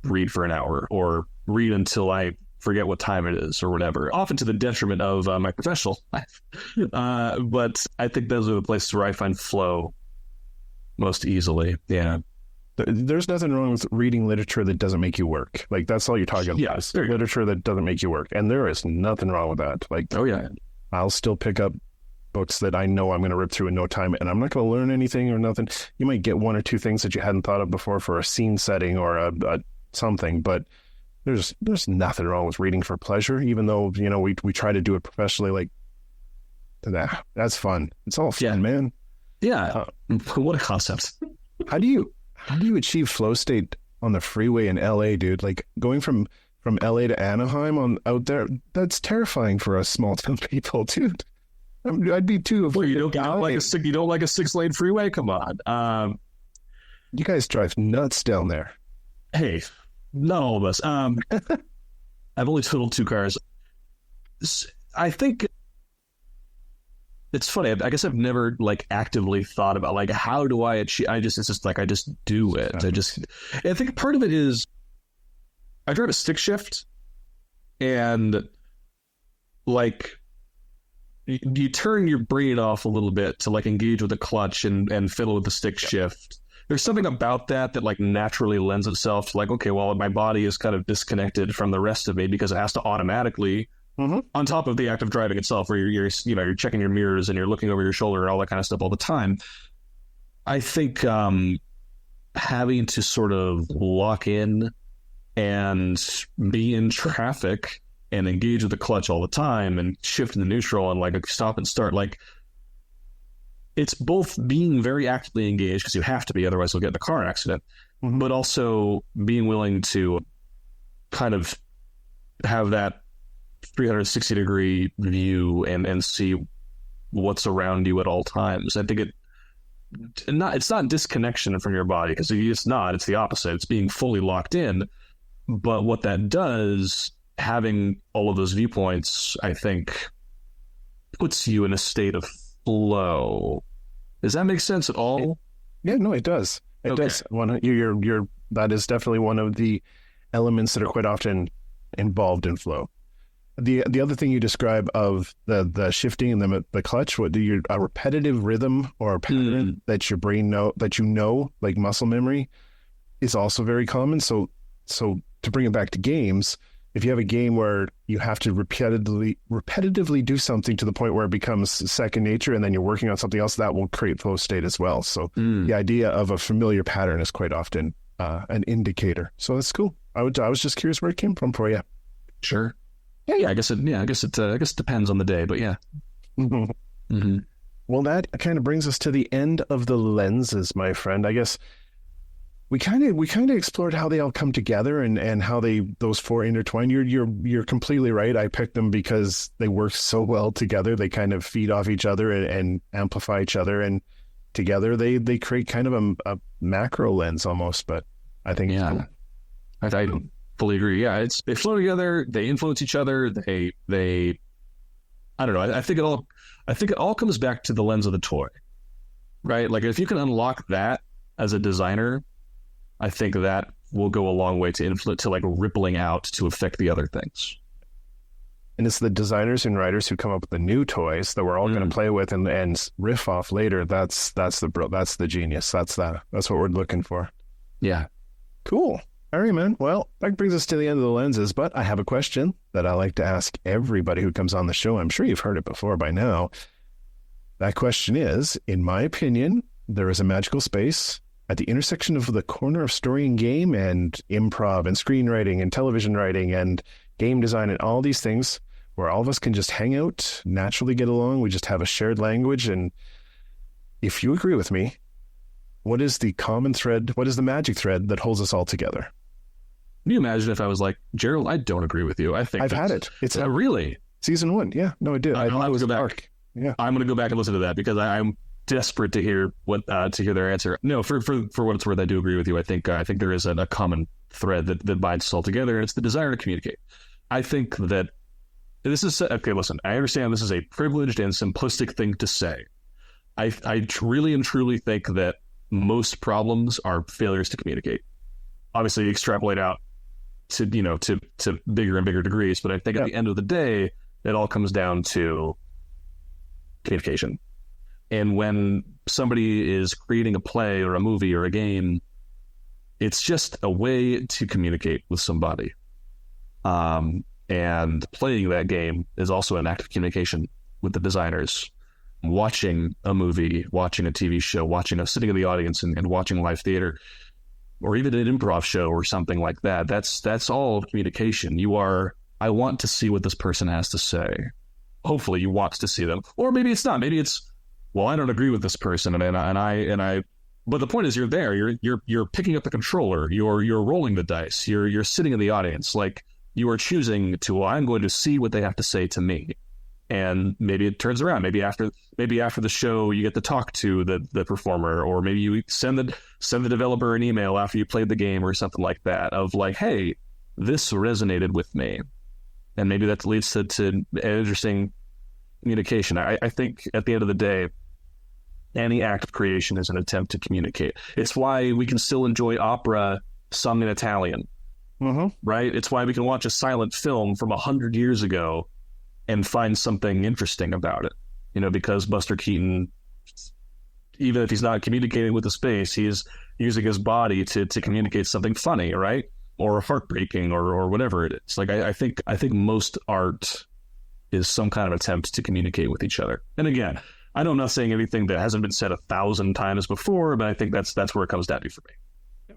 read for an hour, or read until I forget what time it is or whatever, often to the detriment of my professional life. But I think those are the places where I find flow most easily. Yeah. There's nothing wrong with reading literature that doesn't make you work. Like, that's all you're talking about. Yes, literature that doesn't make you work. And there is nothing wrong with that. Like, oh yeah, I'll still pick up books that I know I'm going to rip through in no time, and I'm not going to learn anything or nothing. You might get one or two things that you hadn't thought of before for a scene setting or a something, but there's nothing wrong with reading for pleasure, even though, you know, we try to do it professionally. Like, that's fun. It's all fun, man. Yeah. What a concept. How do you achieve flow state on the freeway in LA, dude? Like, going from LA to Anaheim out there, that's terrifying for us small town people, dude. I'd be too. Well, you don't like a 6-lane freeway? Come on. You guys drive nuts down there. Hey, not all of us. I've only totaled 2 cars. I think it's funny. I guess I've never like actively thought about like, how do I achieve? It's just like, I just do it. I think part of it is I drive a stick shift, and like, you turn your brain off a little bit to like engage with the clutch and fiddle with the stick shift. There's something about that like naturally lends itself to like, okay, well, my body is kind of disconnected from the rest of me because it has to automatically, on top of the act of driving itself, where you're checking your mirrors and you're looking over your shoulder and all that kind of stuff all the time. I think having to sort of lock in and be in traffic and engage with the clutch all the time and shift into neutral and like stop and start, like, it's both being very actively engaged, because you have to be, otherwise you'll get in a car accident, but also being willing to kind of have that 360 degree view and see what's around you at all times. I think it's not disconnection from your body, because it's not. It's the opposite. It's being fully locked in. But what that does, having all of those viewpoints, I think, puts you in a state of flow. Does that make sense at all? Yeah, no, it does. It does. That is definitely one of the elements that are quite often involved in flow. The other thing you describe of the shifting and the clutch, a repetitive rhythm or a pattern that your brain like muscle memory, is also very common. So to bring it back to games, if you have a game where you have to repetitively do something to the point where it becomes second nature, and then you're working on something else, that will create flow state as well. So the idea of a familiar pattern is quite often an indicator. So that's cool. I was just curious where it came from for you. Sure. Yeah. I guess it depends on the day, but yeah. Well, that kind of brings us to the end of the lenses, my friend. I guess we kind of explored how they all come together and how those four intertwine. You're completely right. I picked them because they work so well together. They kind of feed off each other and amplify each other, and together they create kind of a macro lens almost. But I think it's cool. I fully agree. Yeah, they flow together. They influence each other. They I don't know. I think it all comes back to the lens of the toy, right? Like, if you can unlock that as a designer, I think that will go a long way to like rippling out to affect the other things. And it's the designers and writers who come up with the new toys that we're all going to play with and riff off later. That's the genius. That's what we're looking for. Yeah. Cool. All right, man. Well, that brings us to the end of the lenses, but I have a question that I like to ask everybody who comes on the show. I'm sure you've heard it before by now. That question is, in my opinion, there is a magical space at the intersection of the corner of story and game and improv and screenwriting and television writing and game design and all these things, where all of us can just hang out, naturally get along. We just have a shared language. And if you agree with me, what is the common thread? What is the magic thread that holds us all together? Can you imagine if I was like, Gerald, I don't agree with you. I think I've had it. It's really season 1. Yeah, no, I did. I would go back. Dark. Yeah, I'm going to go back and listen to that, because I'm desperate to hear their answer. No, for what it's worth, I do agree with you. I think there is a common thread that binds us all together, and it's the desire to communicate. I think that this is okay. Listen, I understand this is a privileged and simplistic thing to say. I really and truly think that most problems are failures to communicate. Obviously, extrapolate out to bigger and bigger degrees, but I think at the end of the day, it all comes down to communication. And when somebody is creating a play or a movie or a game, it's just a way to communicate with somebody. And playing that game is also an act of communication with the designers. Watching a movie, watching a TV show, sitting in the audience and watching live theater, or even an improv show or something like that, that's all communication. I want to see what this person has to say. Hopefully you want to see them. Or maybe it's not. Maybe it's, well, I don't agree with this person, and I. But the point is, you're there. You're picking up the controller. You're rolling the dice. You're sitting in the audience. Like, you are choosing to. Well, I'm going to see what they have to say to me, and maybe it turns around. Maybe after the show, you get to talk to the performer, or maybe you send the developer an email after you played the game or something like that. Of like, hey, this resonated with me, and maybe that leads to interesting communication. I think at the end of the day, any act of creation is an attempt to communicate. It's why we can still enjoy opera sung in Italian, right? It's why we can watch a silent film from 100 years ago and find something interesting about it. Because Buster Keaton, even if he's not communicating with the space, he's using his body to communicate something funny, right? Or heartbreaking, or whatever it is. Like, I think most art is some kind of attempt to communicate with each other. And again, I'm not saying anything that hasn't been said 1,000 times before, but I think that's where it comes down to for me.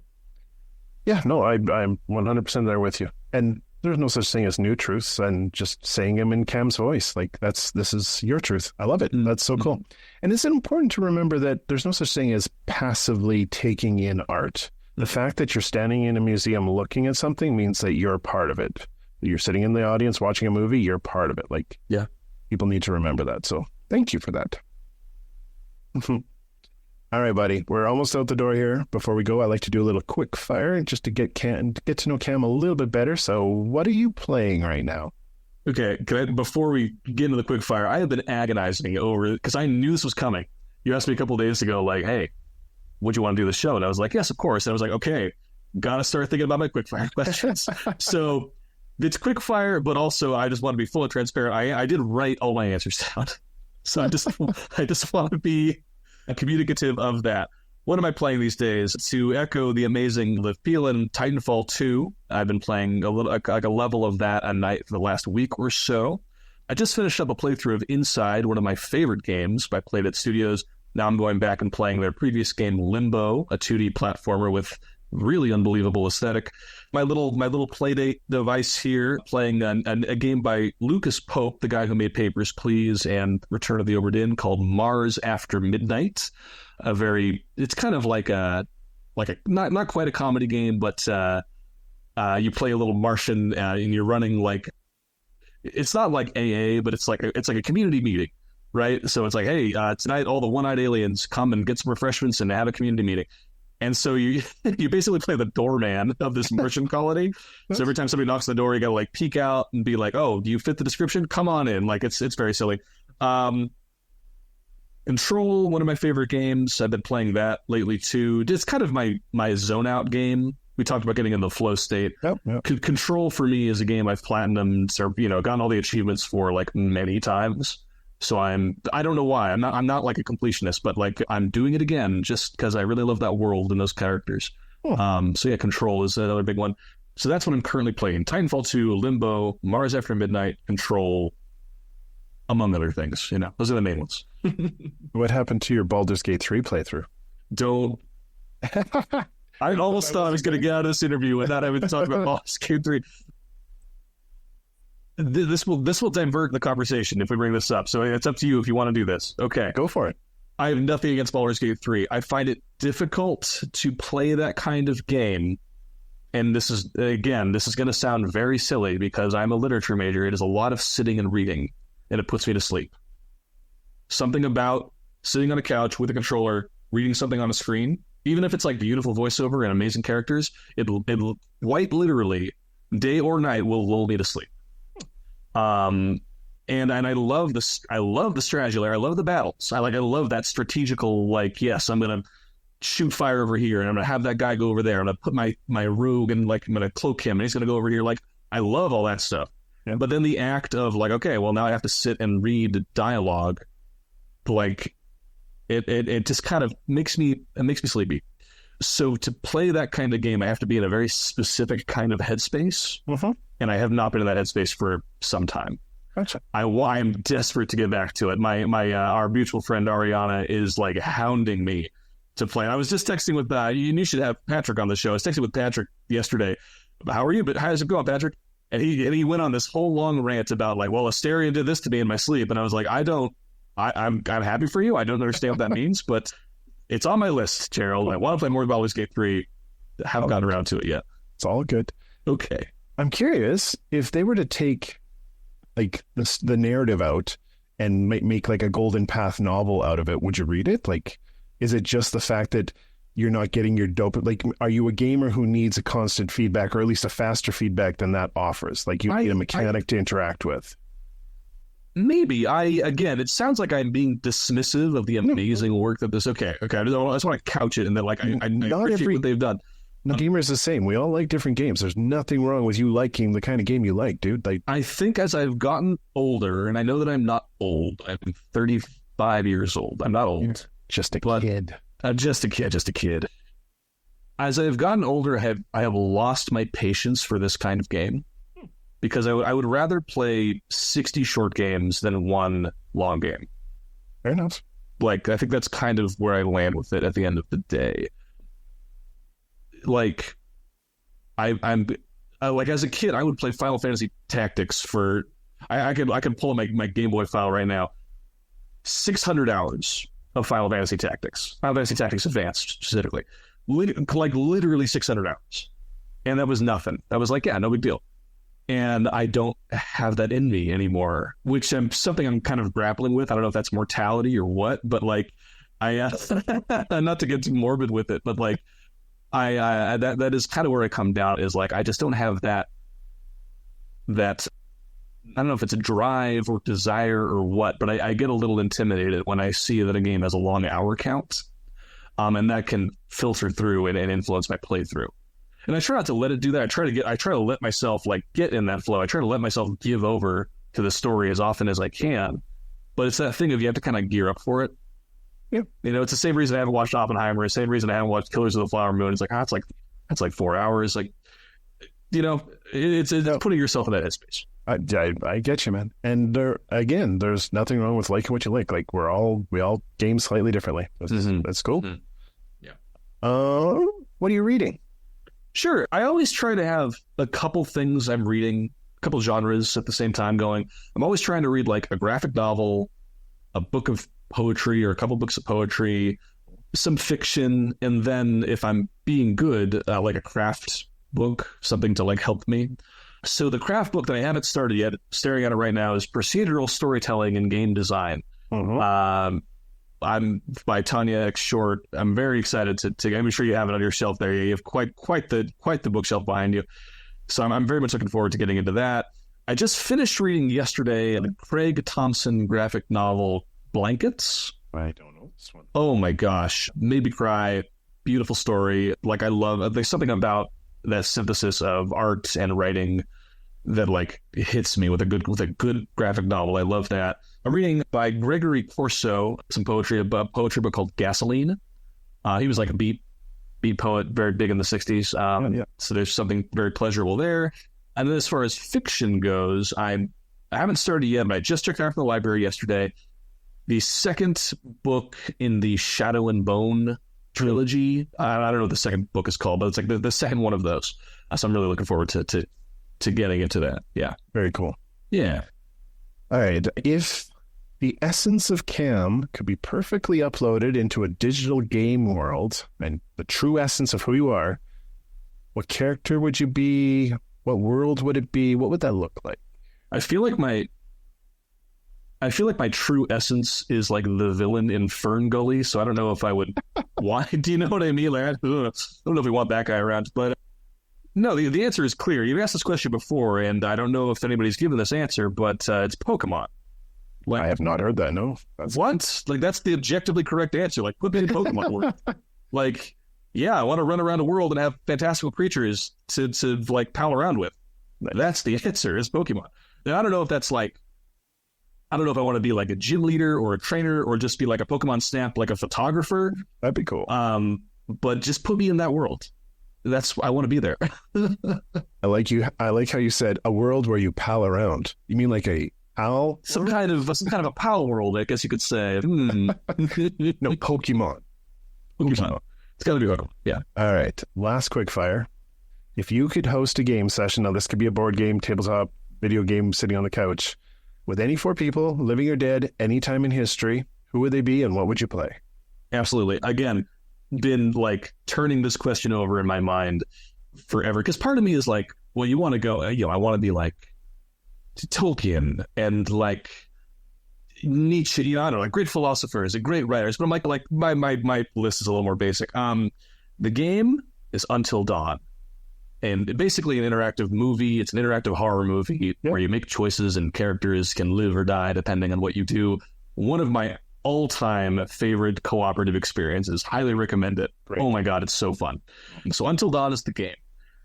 Yeah, no, I'm 100% there with you. And There's no such thing as new truths, and just saying them in Cam's voice. Like this is your truth. I love it. That's so cool. And it's important to remember that there's no such thing as passively taking in art. The fact that you're standing in a museum looking at something means that you're part of it. You're sitting in the audience watching a movie, you're part of it. Like, yeah, people need to remember that. So thank you for that. All right, buddy. We're almost out the door here. Before we go, I like to do a little quick fire just to get to know Cam a little bit better. So what are you playing right now? Okay, before we get into the quick fire, I have been agonizing over, because I knew this was coming. You asked me a couple of days ago, like, hey, would you want to do the show? And I was like, yes, of course. And I was like, okay, gotta start thinking about my quick fire questions. So it's quick fire, but also I just want to be fully transparent. I did write all my answers down. So I just want to be communicative of that. What am I playing these days? To echo the amazing Liv Peelan, Titanfall 2. I've been playing a level of that a night for the last week or so. I just finished up a playthrough of Inside, one of my favorite games by Playdot Studios. Now I'm going back and playing their previous game, Limbo, a 2D platformer with really unbelievable aesthetic. My little Playdate device here, playing a game by Lucas Pope, the guy who made Papers, Please and Return of the Obra Dinn, called Mars After Midnight. It's kind of like a not quite a comedy game, but you play a little Martian and you're running like, it's not like AA, but it's like a community meeting, right? So it's like, hey, tonight all the one-eyed aliens come and get some refreshments and have a community meeting. And so you basically play the doorman of this Martian colony. So every time somebody knocks on the door, you got to like peek out and be like, oh, do you fit the description? Come on in. Like it's very silly. Control, one of my favorite games. I've been playing that lately too. It's kind of my zone out game. We talked about getting in the flow state. Yep. Control for me is a game I've platinumed or gotten all the achievements for like many times. So I don't know why. I'm not like a completionist, but like I'm doing it again just because I really love that world and those characters. Oh. So yeah, Control is another big one. So that's what I'm currently playing. Titanfall 2, Limbo, Mars After Midnight, Control, among other things. Those are the main ones. What happened to your Baldur's Gate 3 playthrough? Don't. I almost thought I was going to get out of this interview without having to talk about Baldur's Gate 3. This will divert the conversation if we bring this up. So it's up to you if you want to do this. Okay. Go for it. I have nothing against Baldur's Gate 3. I find it difficult to play that kind of game. And this is going to sound very silly because I'm a literature major. It is a lot of sitting and reading, and it puts me to sleep. Something about sitting on a couch with a controller, reading something on a screen, even if it's like beautiful voiceover and amazing characters, it'll quite literally, day or night, will lull me to sleep. And I love this. I love the strategy layer. I love the battles. I love that strategical. Like, yes, I'm gonna shoot fire over here, and I'm gonna have that guy go over there. I'm gonna put my rogue and like I'm gonna cloak him, and he's gonna go over here. Like, I love all that stuff. Yeah. But then the act of like, okay, well now I have to sit and read dialogue. Like, it just kind of makes me sleepy. So to play that kind of game, I have to be in a very specific kind of headspace. Mm-hmm. And I have not been in that headspace for some time. Gotcha. I am desperate to get back to it. Our mutual friend Ariana is like hounding me to play. And I was just texting with you should have Patrick on the show. I was texting with Patrick yesterday. How are you? But how's it going, Patrick? And he went on this whole long rant about like, well, Asteria did this to me in my sleep, and I was like, I'm happy for you. I don't understand what that means, but it's on my list, Gerald. I want to play more Baldur's Gate 3. Haven't gotten around to it yet. It's all good. Okay. I'm curious if they were to take like the narrative out and make like a Golden Path novel out of it, would you read it? Like, is it just the fact that you're not getting your dope? Like, are you a gamer who needs a constant feedback, or at least a faster feedback than that offers? Like, you need a mechanic to interact with. Maybe. Again, it sounds like I'm being dismissive of the amazing work that this. Okay. I just want to couch it and then like I appreciate what they've done. No, gamers the same. We all like different games. There's nothing wrong with you liking the kind of game you like, dude. Like, I think as I've gotten older, and I know that I'm not old. I'm 35 years old. I'm not old. You're just a kid. Just a kid. As I've gotten older, I have lost my patience for this kind of game because I would rather play 60 short games than one long game. Fair enough. Like, I think that's kind of where I land with it at the end of the day. Like, I'm like as a kid, I would play Final Fantasy Tactics for. I could pull my Game Boy file right now. 600 hours of Final Fantasy Tactics. Final Fantasy Tactics Advanced specifically, like literally 600 hours, and that was nothing. That was like, yeah, no big deal. And I don't have that in me anymore, which something I'm kind of grappling with. I don't know if that's mortality or what, but like I not to get too morbid with it, but like I that is kind of where I come down, is like I just don't have that I don't know if it's a drive or desire or what, but I get a little intimidated when I see that a game has a long hour count, and that can filter through and influence my playthrough. And I try not to let it do that. I try to let myself like get in that flow. I try to let myself give over to the story as often as I can. But it's that thing of you have to kind of gear up for it. Yeah, it's the same reason I haven't watched Oppenheimer. The same reason I haven't watched Killers of the Flower Moon. It's like, that's like 4 hours. Like, it's putting yourself in that headspace. I get you, man. And there's nothing wrong with liking what you like. Like we all game slightly differently. That's cool. Mm-hmm. Yeah. What are you reading? Sure. I always try to have a couple things I'm reading, a couple genres at the same time going. I'm always trying to read like a graphic novel, a book of poetry or a couple books of poetry, some fiction, and then if I'm being good, like a craft book, something to like help me. So the craft book that I haven't started yet, staring at it right now, is Procedural Storytelling and Game Design. Mm-hmm. I'm by Tanya X. Short. I'm very excited to. I'm sure you have it on your shelf there. You have quite the bookshelf behind you. So I'm very much looking forward to getting into that. I just finished reading yesterday a Craig Thompson graphic novel, Blankets. I don't know this one. Oh my gosh, made me cry. Beautiful story. Like I love. There's something about that synthesis of art and writing that like hits me with a good graphic novel. I love that. I'm reading by Gregory Corso some poetry, a poetry book called Gasoline. He was like a beat poet, very big in the 60s. Yeah. So there's something very pleasurable there. And then as far as fiction goes, I haven't started yet, but I just checked out from the library yesterday. The second book in the Shadow and Bone trilogy. I don't know what the second book is called, but it's like the second one of those. So I'm really looking forward to getting into that. Yeah. Very cool. Yeah. All right. If the essence of Cam could be perfectly uploaded into a digital game world and the true essence of who you are, what character would you be? What world would it be? What would that look like? I feel like my true essence is like the villain in Fern Gully, so I don't know if I would want. Do you know what I mean? Like, I don't know if we want that guy around, but no, the answer is clear. You've asked this question before, and I don't know if anybody's given this answer, but it's Pokemon. Like, I have not heard that. No. What? Like, that's the objectively correct answer. Like, put me in Pokemon world. Like, yeah, I want to run around a world and have fantastical creatures to like pal around with. That's the answer. Is Pokemon. Now, I don't know if that's like. I don't know if I want to be like a gym leader or a trainer or just be like a Pokemon Snap, like a photographer. That'd be cool. But just put me in that world. I want to be there. I like how you said a world where you pal around. You mean like a pal? Some kind of a pal world, I guess you could say. No, Pokemon. Pokemon. It's got to be Pokemon. Yeah. All right. Last quick fire. If you could host a game session, now this could be a board game, tabletop, video game, sitting on the couch, with any 4 people, living or dead, any time in history, who would they be and what would you play? Absolutely. Again, been like turning this question over in my mind forever. Because part of me is like, well, you want to go, I want to be like Tolkien and like Nietzsche, I don't know, like great philosophers and great writers. But I'm like my list is a little more basic. The game is Until Dawn. And basically an interactive movie. It's an interactive horror movie where you make choices and characters can live or die depending on what you do. One of my all-time favorite cooperative experiences. Highly recommend it. Great. Oh my God, it's so fun. So Until Dawn is the game.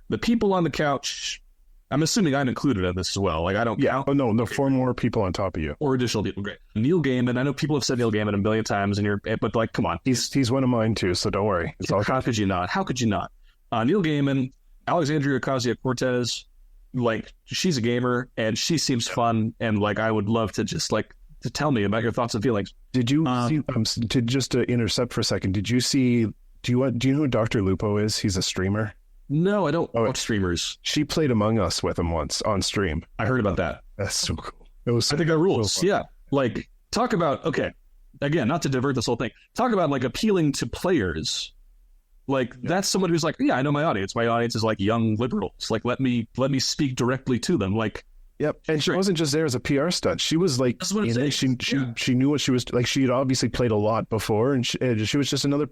The people on the couch, I'm assuming I'm included in this as well. Like I don't count. Oh no, 4 more people on top of you. Or additional people. Great. Neil Gaiman. I know people have said Neil Gaiman a million times, but like, come on. He's one of mine too, so don't worry. How could you not? How could you not? Neil Gaiman, Alexandria Ocasio-Cortez, like she's a gamer and she seems fun, and like I would love to just like to tell me about your thoughts and feelings. Did you see, just to intercept for a second? Did you see? Do you know who Dr. Lupo is? He's a streamer. No, I don't watch streamers. She played Among Us with him once on stream. I heard about that. That's so cool. It was. I think that rules. So Yeah. Like, talk about, okay, again, not to divert this whole thing. Talk about, like, appealing to players. Like, that's someone who's like, yeah, I know my audience. My audience is, like, young liberals. Like, let me speak directly to them. Like, yep. And she wasn't just there as a PR stunt. She was like, she knew what she was, like, she had obviously played a lot before, and she was just another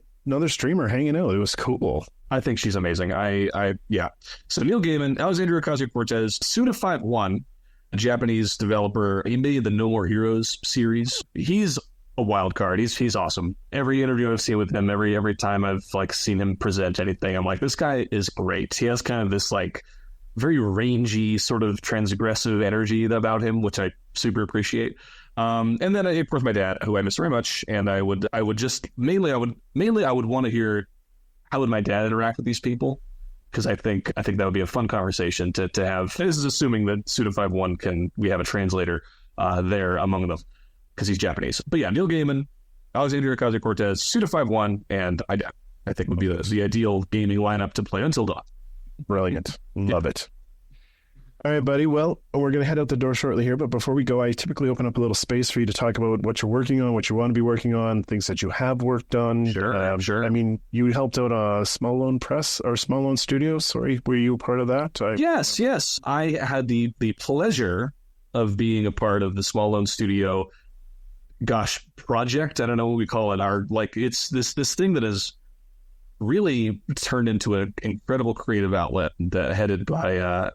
streamer hanging out. It was cool. I think she's amazing. Yeah. So Neil Gaiman, Alexandria Ocasio-Cortez, Suda51, a Japanese developer. He made the No More Heroes series. He's a wild card. He's awesome. Every interview I've seen with him, every time I've like seen him present anything, I'm like, this guy is great. He has kind of this like very rangy sort of transgressive energy about him, which I super appreciate. And then of course my dad, who I miss very much, and I would just mainly I would want to hear how would my dad interact with these people, because I think that would be a fun conversation to have. And this is assuming that Suda51 we have a translator there among them, because he's Japanese. But yeah, Neil Gaiman, Alexandria Ocasio-Cortez, Suda51, and I think would be the ideal gaming lineup to play Until Dawn. Brilliant. Love it. All right, buddy. Well, we're going to head out the door shortly here, but before we go, I typically open up a little space for you to talk about what you're working on, what you want to be working on, things that you have worked on. Sure. I mean, you helped out a Small Lone Press or Small Lone Studio. Sorry, were you part of that? Yes. I had the pleasure of being a part of the Small Lone Studio, project. I don't know what we call it. It's this thing that is really turned into an incredible creative outlet that headed by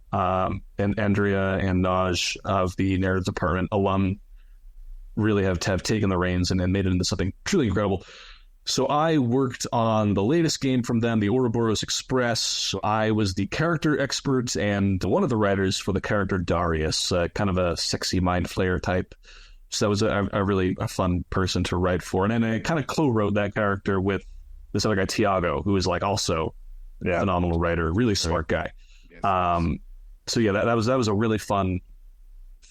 Andrea and Naj of the narrative department, alum, really have taken the reins and made it into something truly incredible. So I worked on the latest game from them, the Ouroboros Express. So I was the character expert and one of the writers for the character Darius, kind of a sexy mind flayer type. So that was a really fun person to write for. And then I kind of co-wrote that character with this other guy, Tiago, who is like also a phenomenal writer, really smart guy. Yes. So yeah, that was a really fun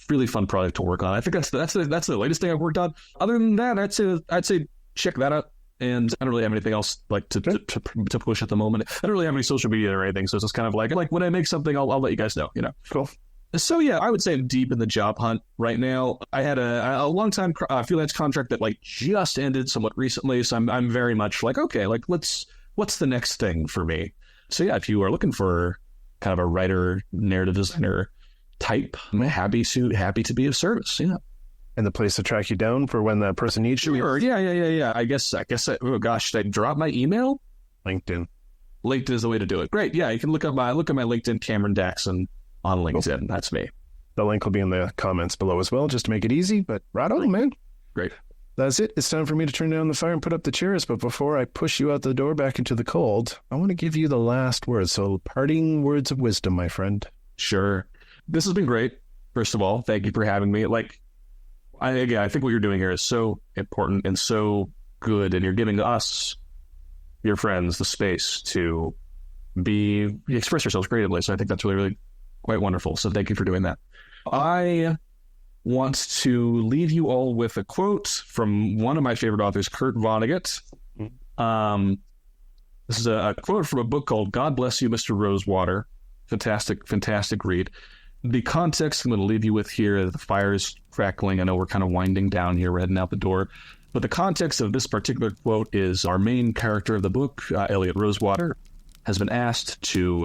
project to work on. I think that's the latest thing I've worked on. Other than that, I'd say check that out. And I don't really have anything else like to push at the moment. I don't really have any social media or anything, so it's just kind of like when I make something, I'll let you guys know. You know, cool. So yeah, I would say I'm deep in the job hunt right now. I had a long time freelance contract that like just ended somewhat recently, so I'm very much like, okay, like what's the next thing for me? So yeah, if you are looking for kind of a writer, narrative designer type, I'm happy to be of service. Yeah. And the place to track you down for when that person needs you? Sure. Yeah. I guess should I drop my email? LinkedIn is the way to do it. Great. Yeah, you can look at my LinkedIn, Cameron Daxon. On LinkedIn. That's me. The link will be in the comments below as well, just to make it easy. But right on, man. Great. That's it. It's time for me to turn down the fire and put up the chairs. But before I push you out the door back into the cold, I want to give you the last words. So parting words of wisdom, my friend. Sure. This has been great. First of all, thank you for having me. I think what you're doing here is so important and so good. And you're giving us, your friends, the space to express yourselves creatively. So I think that's really, really quite wonderful. So thank you for doing that. I want to leave you all with a quote from one of my favorite authors, Kurt Vonnegut. This is a quote from a book called God Bless You, Mr. Rosewater. Fantastic read. The context I'm going to leave you with here, the fire is crackling. I know we're kind of winding down here. We're heading out the door. But the context of this particular quote is our main character of the book, Elliot Rosewater, has been asked to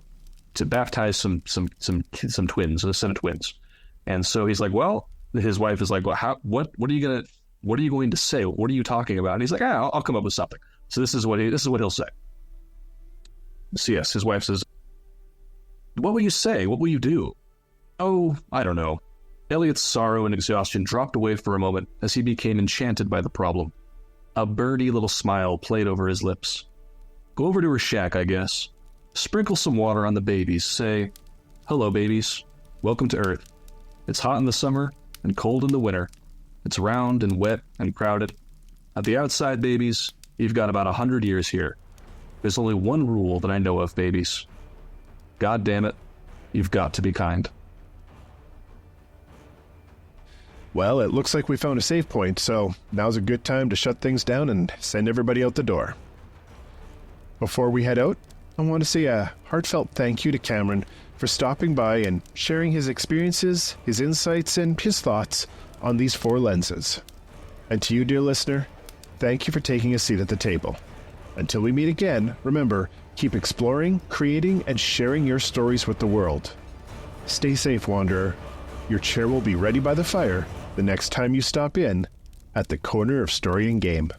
baptize some twins, a set of twins. And so he's like, well, his wife is like, well, what are you going to say? What are you talking about? And he's like, I'll come up with something. So this is what he'll say. So yes, his wife says, what will you say? What will you do? Oh, I don't know. Elliot's sorrow and exhaustion dropped away for a moment as he became enchanted by the problem. A birdie little smile played over his lips. Go over to her shack, I guess. Sprinkle some water on the babies. Say, hello, babies. Welcome to Earth. It's hot in the summer and cold in the winter. It's round and wet and crowded. At the outside, babies, you've got about 100 years here. There's only one rule that I know of, babies. God damn it, you've got to be kind. Well, it looks like we found a save point, so now's a good time to shut things down and send everybody out the door. Before we head out, I want to say a heartfelt thank you to Cameron for stopping by and sharing his experiences, his insights, and his thoughts on these 4 lenses. And to you, dear listener, thank you for taking a seat at the table. Until we meet again, remember, keep exploring, creating, and sharing your stories with the world. Stay safe, Wanderer. Your chair will be ready by the fire the next time you stop in at the Corner of Story and Game.